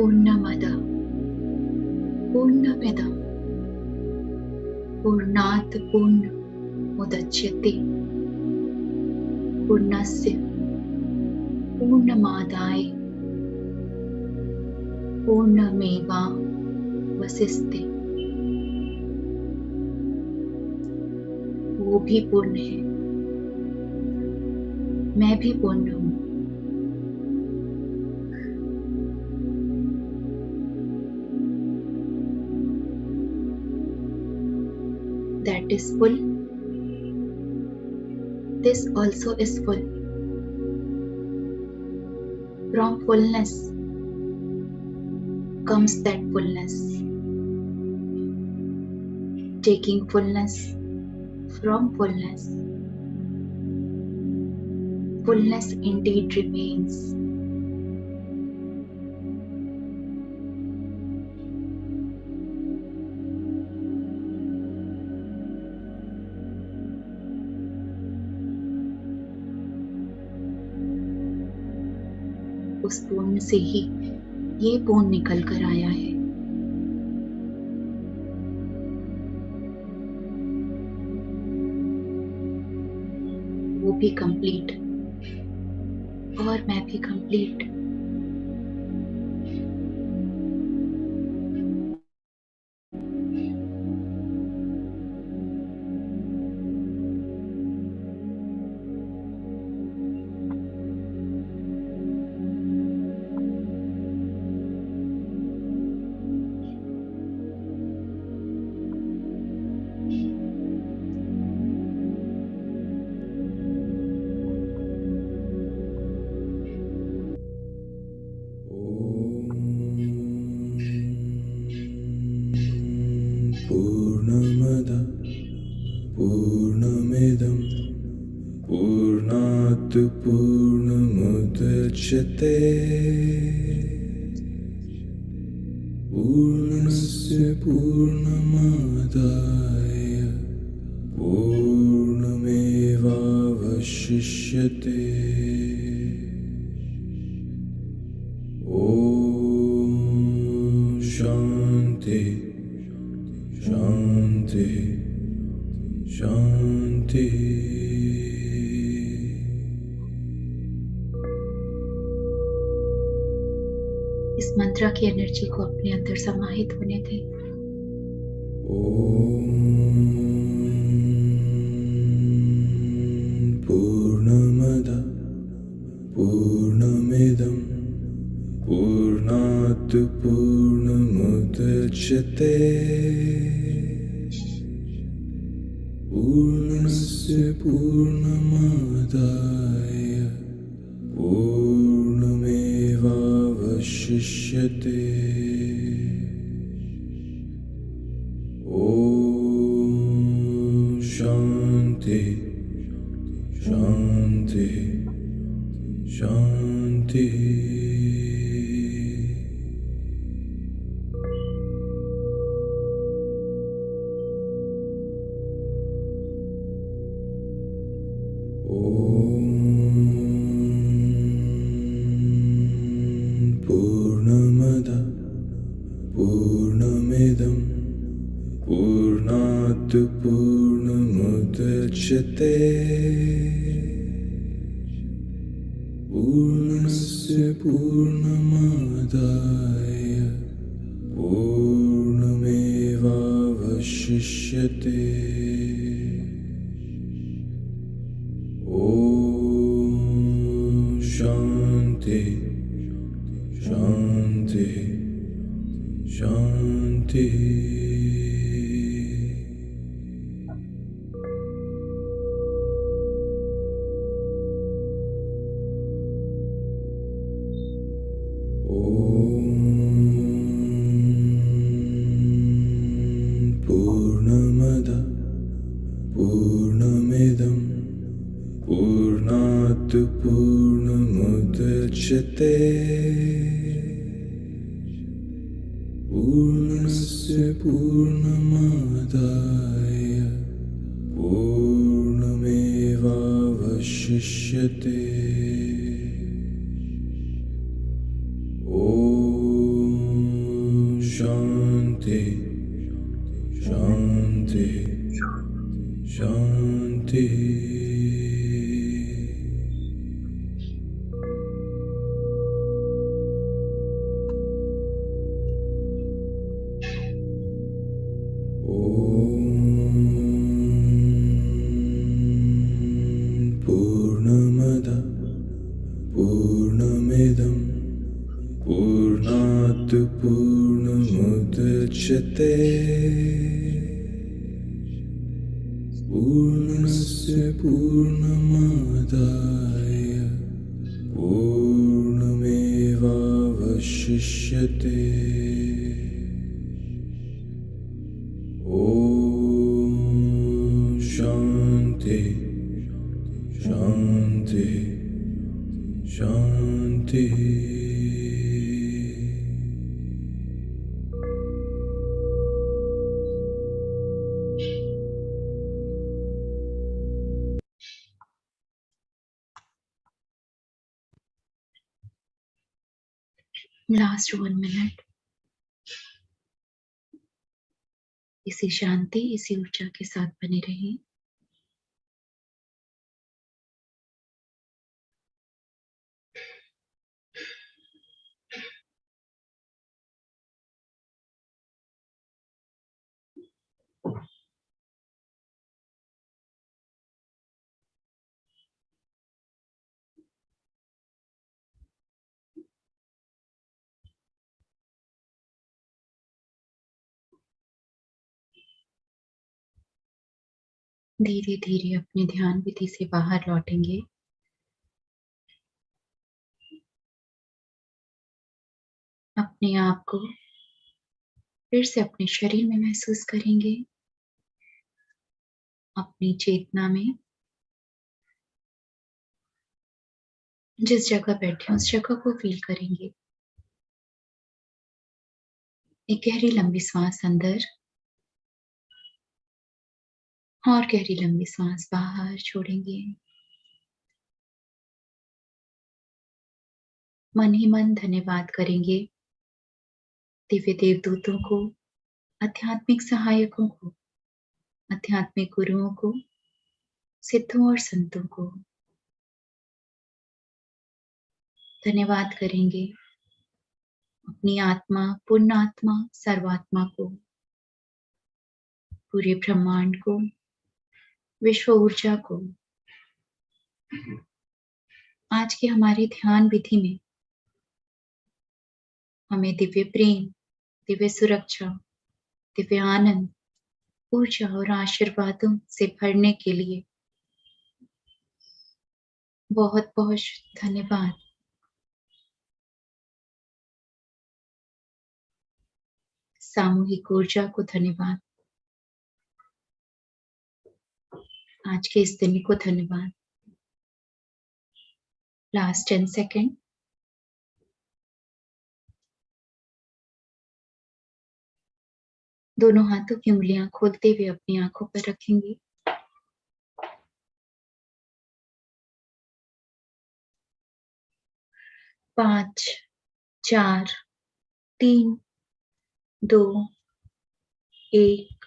पूर्णमद पूर्णमिदं पूर्णात् पूर्णमुदच्यते पूर्णस्य पूर्णमादाय पूर्णमेवावशिष्यते। वो भी पूर्ण है, मैं भी पूर्ण हूं। That is full. This also is full. From fullness comes that fullness. Taking fullness from fullness, fullness indeed remains. उस पूर्ण से ही ये पूर्ण निकल कर आया है। वो भी कंप्लीट और मैं भी कंप्लीट। पूर्णमद पूर्णमिदं पूर्णात् पूर्णमुदच्यते पूर्णस्य पूर्णमादाय पूर्णमेवावशिष्यते। शांति शांति शांति। इस मंत्र की एनर्जी को अपने अंदर समाहित होने दें। पूर्णमद पूर्णमिदं पूर्णात् पूर्णमुदच्यते पूर्णस्य पूर्णमादाय पूर्णमेवावशिष्यते। शांति शांति शांति। पूर्णमद पूर्णमिदं पूर्णात् पूर्णमुदच्यते पूर्णस्य पूर्णमादाय पूर्णमेवावशिष्यते। शांति शांति शांति। पूर्णमद पूर्णमिदं पूर्णात् पूर्णमुदच्यते पूर्णस्य पूर्णमादाय पूर्णमेवावशिष्यते। शांति पूर्णमद पूर्णमिदं पूर्णात् पूर्णमुदच्यते पूर्णस्य पूर्णमादाय पूर्णमेवावशिष्यते ॐ शान्ति शान्ति शान्ति लास्ट 1 मिनट इसी शांति, इसी ऊर्जा के साथ बने रहिए। धीरे धीरे अपने ध्यान विधि से बाहर लौटेंगे। अपने आप को फिर से अपने शरीर में महसूस करेंगे, अपनी चेतना में। जिस जगह बैठे उस जगह को फील करेंगे। एक गहरी लंबी सांस अंदर और गहरी लंबी सांस बाहर छोड़ेंगे। मन ही मन धन्यवाद करेंगे दिव्य देवदूतों को, आध्यात्मिक सहायकों को, आध्यात्मिक गुरुओं को, सिद्धों और संतों को। धन्यवाद करेंगे अपनी आत्मा, पूर्ण आत्मा, सर्वात्मा को, पूरे ब्रह्मांड को, विश्व ऊर्जा को। आज के हमारे ध्यान विधि में हमें दिव्य प्रेम, दिव्य सुरक्षा, दिव्य आनंद, ऊर्जा और आशीर्वादों से भरने के लिए बहुत बहुत धन्यवाद। सामूहिक ऊर्जा को धन्यवाद। आज के इस दिन को धन्यवाद। Last 10 second. दोनों हाथों की उंगलियां खोलते हुए अपनी आंखों पर रखेंगे। पांच, 4, 3, 2, 1,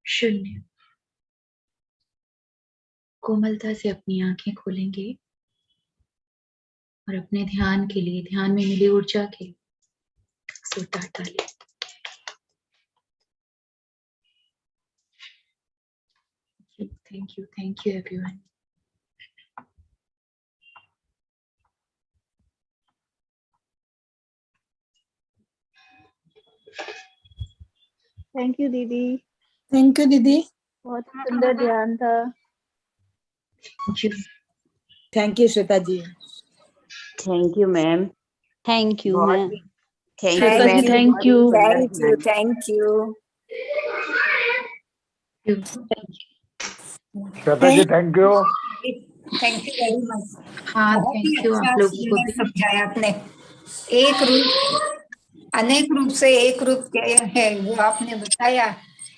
0। कोमलता से अपनी आंखें खोलेंगे और अपने ध्यान के लिए, ध्यान में मिली ऊर्जा के लिए सोता डालें। Thank you everyone. Thank you दीदी, थैंक यू दीदी। बहुत सुंदर ध्यान था। Thank you Shweta ji. Thank you ma'am. Thank you ma'am. Thank Shweta ji, thank you. Thank you. Shweta ji thank you. Thank you very much. हाँ, बहुत ही थैंक यू अच्छा आप लोगों को भी। समझाया आपने। एक रूप अनेक रूप से एक रूप के है वो आपने बताया।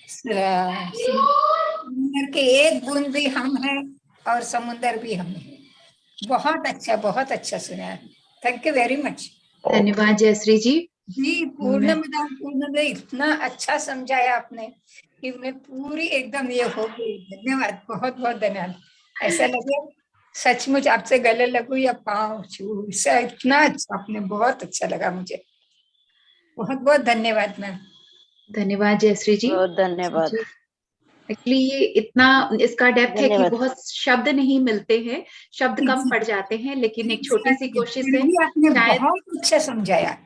समुद्र के एक बूंद भी हम हैं और समुद्र भी हम हैं। बहुत अच्छा सुना। Thank you very much. धन्यवाद जयश्री जी। जी, पूर्णमदा पूर्णमदय इतना अच्छा समझाया आपने कि मैं पूरी एकदम ये हो गई। धन्यवाद, बहुत बहुत धन्यवाद। ऐसा लगे सचमुच आपसे गले लगूं या पाँव छू, इससे इतना अच्छा, आपने बहुत अच्छा लगा मुझे। बहुत बहुत धन्यवाद मैम। धन्यवाद जयश्री जी। बहुत धन्यवाद। एक्चुअली ये इतना इसका डेप्थ है कि धन्यवाद। बहुत शब्द नहीं मिलते हैं, शब्द कम पड़ जाते हैं, लेकिन एक छोटी सी कोशिश फिर है भी आपने शायद। बहुत अच्छा समझाया।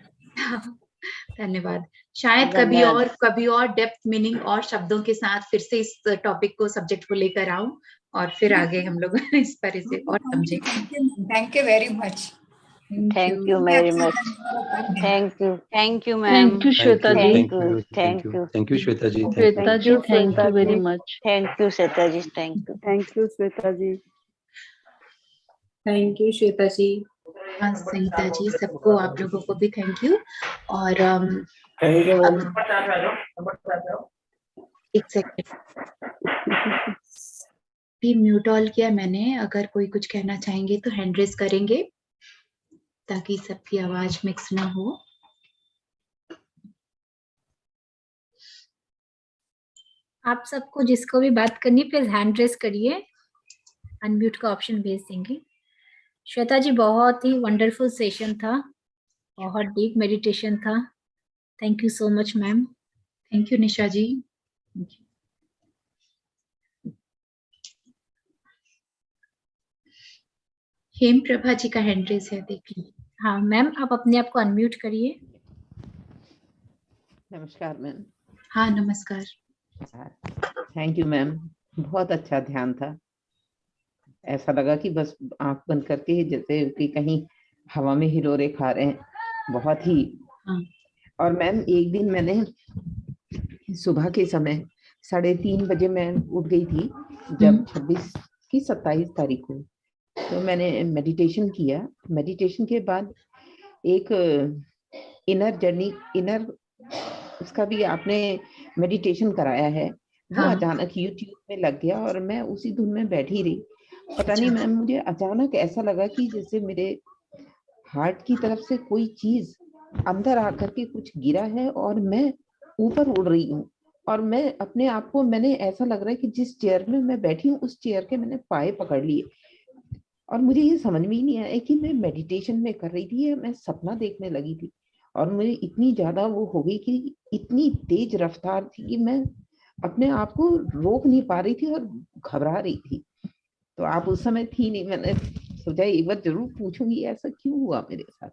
धन्यवाद। शायद धन्यवाद। कभी और डेप्थ मीनिंग और शब्दों के साथ फिर से इस टॉपिक को, सब्जेक्ट को लेकर आऊं और फिर आगे हम लोग इस पर इसे और समझें। Thank you very much. Thank you very much. Thank you ma'am. Thank you Shweta ji. Thank you Shweta ji. Shweta ji, thank you very much. Thank you Shweta ji. Thank you Shweta ji. Thank you Shweta ji. हाँ संगीता जी, सबको, आप लोगों को भी थैंक यू। और एक सेकंड, भी म्यूट ऑल किया मैंने। अगर कोई कुछ कहना चाहेंगे तो हैंड रेज करेंगे ताकि सबकी आवाज मिक्स ना हो। आप सबको जिसको भी बात करनी प्लीज हैंड रेज करिए, अनम्यूट का ऑप्शन भेज देंगे। श्वेता जी, बहुत ही वंडरफुल सेशन था, बहुत डीप मेडिटेशन था। Thank you so much ma'am. Thank you Nisha ji. Hem Prabha ji का हैंड रेज है, देख लीजिए। हाँ मैम, आप अपने आप को अनम्यूट करिए। नमस्कार मैम। हाँ नमस्कार। थैंक यू मैम, बहुत अच्छा ध्यान था। ऐसा लगा कि बस आंख बंद करके जैसे कि कहीं हवा में हिलोरे खा रहे हैं, बहुत ही। हाँ। और मैम एक दिन मैंने सुबह के समय 3:30 बजे मैं उठ गई थी, जब 26 की 27 तारीख को। तो मैंने मेडिटेशन किया। मेडिटेशन के बाद एक इनर जर्नी, उसका भी आपने मेडिटेशन कराया है, वो हाँ। अचानक यूट्यूब में लग गया और मैं उसी धुन में बैठी रही। पता नहीं मैम, मुझे अचानक ऐसा लगा कि जैसे मेरे हार्ट की तरफ से कोई चीज अंदर आकर के कुछ गिरा है और मैं ऊपर उड़ रही हूँ। और मैं अपने आप को, मैंने ऐसा लग रहा है कि जिस चेयर में मैं बैठी हूँ उस चेयर के मैंने पाए पकड़ लिए। और मुझे ये समझ में ही नहीं आया कि मैं मेडिटेशन में कर रही थी या मैं सपना देखने लगी थी। और मुझे इतनी ज्यादा वो हो गई कि इतनी तेज रफ्तार थी कि मैं अपने आप को रोक नहीं पा रही थी और घबरा रही थी। तो आप उस समय थी नहीं, मैंने सोचा एक बार जरूर पूछूंगी ऐसा क्यों हुआ मेरे साथ।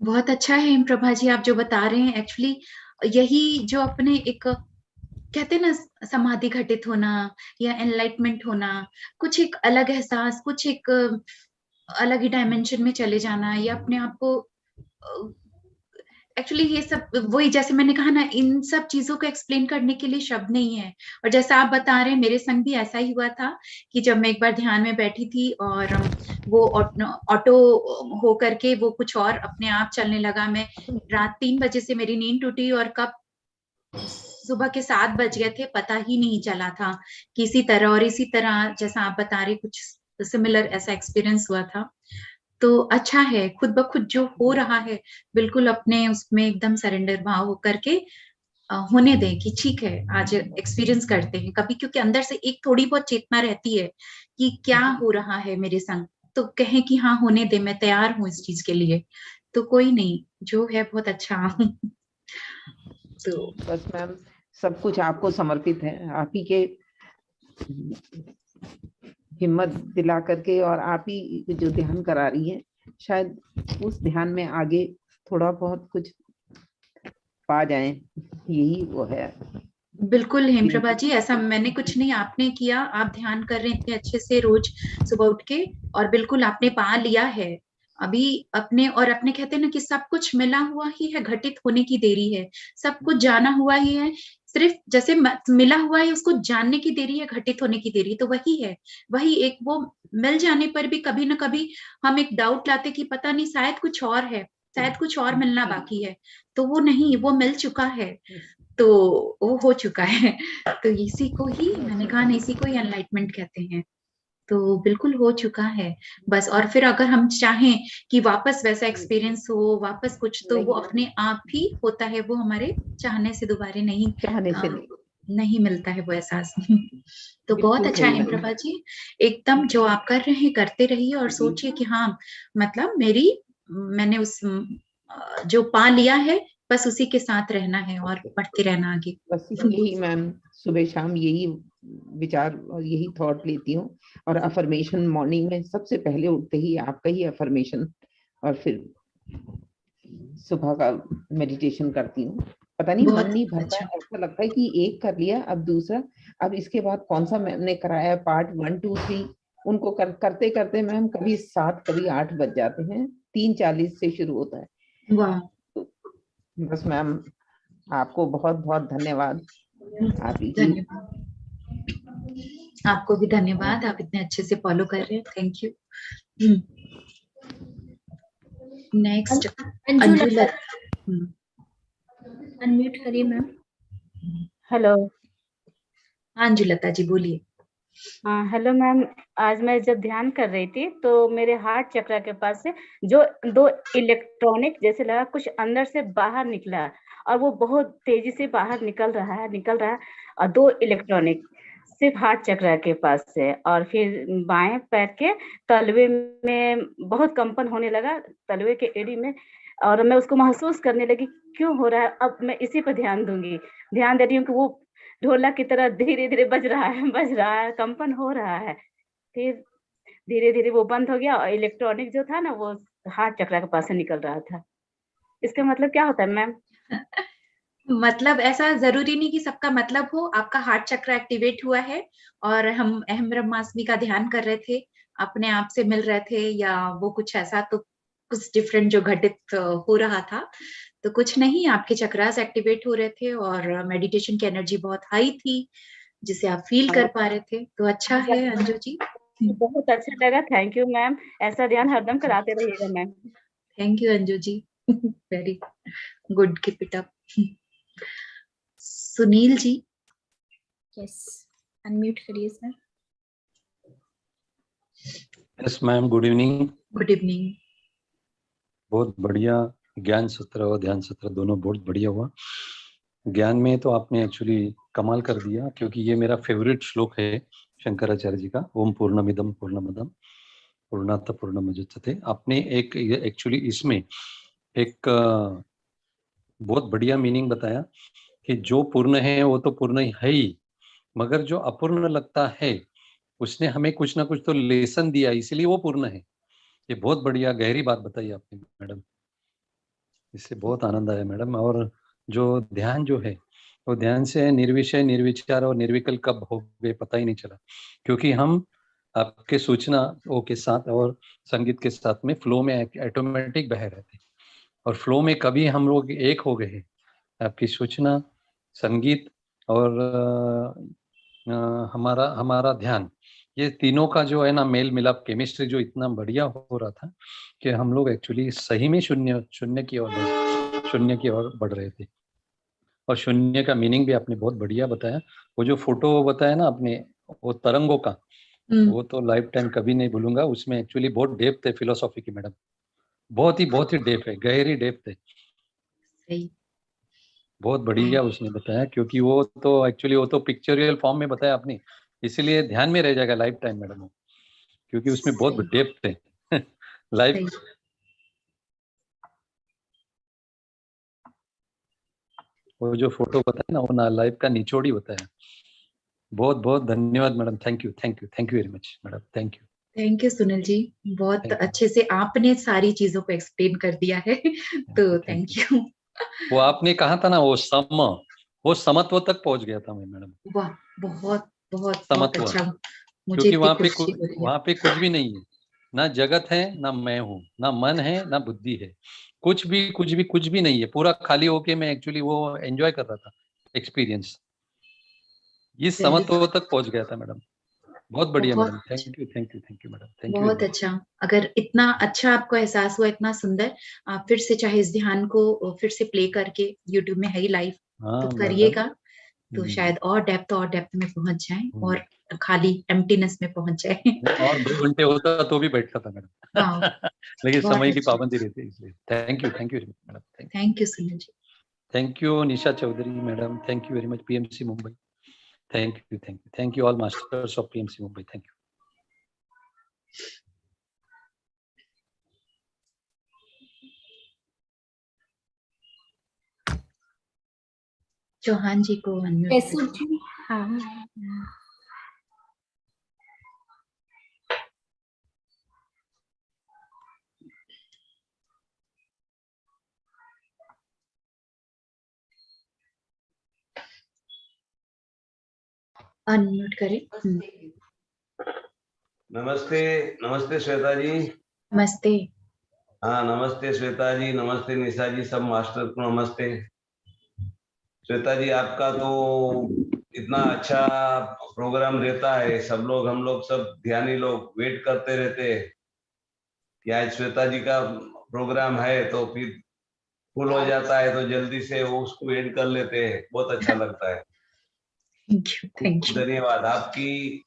बहुत अच्छा है हेम प्रभा जी, आप जो बता रहे हैं। एक्चुअली यही जो अपने एक कहते हैं ना, समाधि घटित होना या एनलाइटमेंट होना, कुछ एक अलग एहसास, कुछ एक अलग ही डायमेंशन में चले जाना, या अपने आप को एक्चुअली ये सब वही, जैसे मैंने कहा ना, इन सब चीजों को एक्सप्लेन करने के लिए शब्द नहीं है। और जैसा आप बता रहे हैं, मेरे संग भी ऐसा ही हुआ था कि जब मैं एक बार ध्यान में बैठी थी और वो ऑटो हो करके वो कुछ और अपने आप चलने लगा। मैं रात 3 बजे से मेरी नींद टूटी और कब सुबह के 7 बज गए थे पता ही नहीं चला था किसी तरह। और इसी तरह जैसा आप बता रहे, कुछ सिमिलर ऐसा एक्सपीरियंस हुआ था। तो अच्छा है, खुद ब खुद जो हो रहा है बिल्कुल अपने उसमें एकदम सरेंडर भाव होकर के होने दें कि ठीक है, आज एक्सपीरियंस करते हैं कभी, क्योंकि अंदर से एक थोड़ी बहुत चेतना रहती है कि क्या हो रहा है मेरे संग, तो कहें कि हाँ होने दे, मैं तैयार हूँ इस चीज के लिए। तो कोई नहीं, जो है बहुत अच्छा। तो बस मैम, सब कुछ आपको समर्पित है। आप ही के हिम्मत दिला करके और आप ही जो ध्यान करा रही हैं, शायद उस ध्यान में आगे थोड़ा बहुत कुछ पा जाएं, यही वो है। बिल्कुल हेम प्रभा जी, ऐसा मैंने कुछ नहीं, आपने किया। आप ध्यान कर रहे थे अच्छे से रोज सुबह उठ के, और बिल्कुल आपने पा लिया है अभी अपने। और अपने कहते हैं ना कि सब कुछ मिला हुआ ही है, घटित होने की देरी है। सब कुछ जाना हुआ ही है, सिर्फ जैसे मिला हुआ है उसको जानने की देरी है, घटित होने की देरी। तो वही है, वही एक वो मिल जाने पर भी कभी ना कभी हम एक डाउट लाते कि पता नहीं, शायद कुछ और है, शायद कुछ और मिलना बाकी है। तो वो नहीं, वो मिल चुका है, तो वो हो चुका है। तो इसी को ही मैंने कहा ना, इसी को ही एनलाइटमेंट कहते हैं। तो बिल्कुल हो चुका है बस। और फिर अगर हम चाहें कि वापस वैसा एक्सपीरियंस हो, वापस कुछ, तो वो अपने आप ही होता है, वो हमारे चाहने से दोबारा नहीं चाहने से नहीं। नहीं मिलता है वो एहसास। तो बहुत बिल्कुल अच्छा सही है मैम। प्रभा जी, एकदम जो आप कर रहे हैं करते रहिए और सोचिए कि हाँ, मतलब मैंने उस जो पा लिया है बस उसी के साथ रहना है और बढ़ते रहना आगे। बस यही मैम, सुबह शाम यही विचार और यही थॉट लेती हूँ। और अफर्मेशन मॉर्निंग में सबसे पहले उठते ही आपका ही अफर्मेशन, और फिर सुबह का मेडिटेशन करती हूँ। पता नहीं मन नहीं भरता है, ऐसा लगता है कि एक कर लिया, अब दूसरा, अब इसके बाद कौन सा मैंने कराया पार्ट 1 2 3, उनको करते करते मैम कभी 7 कभी 8 बज जाते हैं। 3:40 से शुरू होता है। वाह, बस मैम आपको बहुत बहुत धन्यवाद। आप ही की धन्यवाद। आपको भी धन्यवाद, आप इतने अच्छे से फॉलो कर रहे हैं, thank you. Next Anjula, Anjula, unmute करिए मैम। हेलो। हाँ अंजुलता जी बोलिए। हाँ हेलो मैम। आज मैं जब ध्यान कर रही थी तो मेरे हार्ट चक्र के पास से जो 2 इलेक्ट्रॉनिक जैसे लगा कुछ अंदर से बाहर निकला, और वो बहुत तेजी से बाहर निकल रहा है, और 2 इलेक्ट्रॉनिक सिर्फ हार्ट चक्र के पास से। और फिर बाएं पैर के तलवे में बहुत कंपन होने लगा, तलवे के एड़ी में, और मैं उसको महसूस करने लगी क्यों हो रहा है। अब मैं इसी पर ध्यान दूंगी, ध्यान दे रही हूँ कि वो ढोलक की तरह धीरे धीरे बज रहा है, कंपन हो रहा है। फिर धीरे धीरे वो बंद हो गया और इलेक्ट्रॉनिक जो था ना वो हार्ट चक्र के पास से निकल रहा था। इसका मतलब क्या होता है मैम? मतलब ऐसा जरूरी नहीं कि सबका मतलब हो, आपका हार्ट चक्र एक्टिवेट हुआ है और हम अहम ब्रह्मास्मि का ध्यान कर रहे थे, अपने आप से मिल रहे थे, या वो कुछ ऐसा तो कुछ डिफरेंट जो घटित हो रहा था, तो कुछ नहीं, आपके चक्रास एक्टिवेट हो रहे थे और मेडिटेशन की एनर्जी बहुत हाई थी जिसे आप फील कर पा रहे थे, तो अच्छा है अंजू जी। बहुत अच्छा लगा, थैंक यू मैम। ऐसा ध्यान हरदम कराते रहिएगा ma'am. Thank you Anju ji, very good, keep it up. Sunil ji. Yes, unmute करिए sir. Yes ma'am, good evening. Good evening. बहुत बढ़िया ज्ञान सत्र और ध्यान सत्र दोनों बहुत बढ़िया हुआ। ज्ञान में तो आपने एक्चुअली कमाल कर दिया, क्योंकि ये मेरा फेवरेट श्लोक है शंकराचार्य जी का, ओम पूर्णमिदम पूर्णमदम पूर्णात पूर्णमुदच्यते। आपने एक एक्चुअली इसमें एक बहुत बढ़िया मीनिंग बताया कि जो पूर्ण है वो तो पूर्ण है ही, मगर जो अपूर्ण लगता है उसने हमें कुछ ना कुछ तो लेसन दिया, इसलिए वो पूर्ण है। ये बहुत बढ़िया गहरी बात बताई आपने मैडम, इससे बहुत आनंद आया मैडम। और जो ध्यान जो है वो ध्यान से निर्विषय निर्विचार और निर्विकल्प कब हो गए पता ही नहीं चला, क्योंकि हम आपके सूचना वो के साथ और संगीत के साथ में फ्लो में ऑटोमेटिक बह रहे थे। और फ्लो में कभी हम लोग एक हो गए, आपकी सूचना, संगीत और हमारा हमारा ध्यान, ये तीनों का जो है ना मेल मिलाप, केमिस्ट्री जो इतना बढ़िया हो रहा था कि हम लोग एक्चुअली सही में शून्य की ओर बढ़ रहे थे। और शून्य का मीनिंग भी आपने बहुत बढ़िया बताया। वो जो फोटो बताया ना आपने, वो तरंगों का, वो तो लाइफ टाइम कभी नहीं भूलूंगा। उसमें एक्चुअली बहुत डेप्थ है फिलोसॉफी की मैडम, बहुत ही डेप्थ है, गहरी डेप्थ है। सही, बहुत बढ़िया उसने बताया, क्योंकि वो तो एक्चुअली वो तो पिक्चरियल फॉर्म में बताया आपने, इसीलिए ध्यान में रह जाएगा लाइफ टाइम मैडम वो, क्योंकि उसमें बहुत डेप्थ है लाइफ। वो जो फोटो बताया ना वो ना लाइफ का निचोड़ ही बताया। बहुत बहुत धन्यवाद madam, thank you very much madam, thank you. Thank you Sunil ji, बहुत अच्छे से आपने सारी चीजों को एक्सप्लेन कर दिया है, तो थैंक यू। वो आपने कहा था ना वो समत्व तक पहुंच गया था मैं मैडम। वाह, बहुत बहुत बहुत समत्व, अच्छा, मुझे क्योंकि इतनी खुशी हो रही है। वहां पे कुछ भी नहीं है, ना जगत है ना मैं हूँ, ना मन है ना बुद्धि है, कुछ भी नहीं है, पूरा खाली होके मैं एक्चुअली वो एंजॉय कर रहा था एक्सपीरियंस। इस समत्व तक पहुंच गया था मैडम। बहुत बढ़िया madam, thank you madam, thank you. बहुत अच्छा, अगर इतना अच्छा आपको एहसास हुआ, इतना सुंदर, आप फिर से चाहे इस ध्यान को फिर से प्ले करके, यूट्यूब में है ही लाइव, तो करिएगा, तो शायद और डेप्थ में पहुंच जाए और खाली एम्प्टीनेस में पहुंच जाए। और 2 घंटे होता तो भी बैठता था मैडम। हाँ, लेकिन बहुत समय की अच्छा। पाबंदी रहती है इसलिए। Thank you madam. Thank you Sunil ji. Thank you Nisha Chaudhary madam. Thank you very much PMC Mumbai. Thank you all masters of PMC Mumbai. Thank you. Chauhan ji को unmute केसु करिए। जी, हाँ अनम्यूट करें। नमस्ते नमस्ते श्वेता जी। नमस्ते। हाँ नमस्ते श्वेता जी, नमस्ते निशा जी, सब मास्टर को नमस्ते। श्वेता जी आपका तो इतना अच्छा प्रोग्राम रहता है, सब लोग हम लोग सब ध्यानी लोग वेट करते रहते हैं कि आज श्वेता जी का प्रोग्राम है, तो फिर फुल हो जाता है तो जल्दी से वो उसको एड कर लेते हैं। बहुत अच्छा लगता है। Thank you. धन्यवाद। आपकी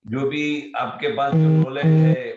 जो भी आपके पास जो नॉलेज है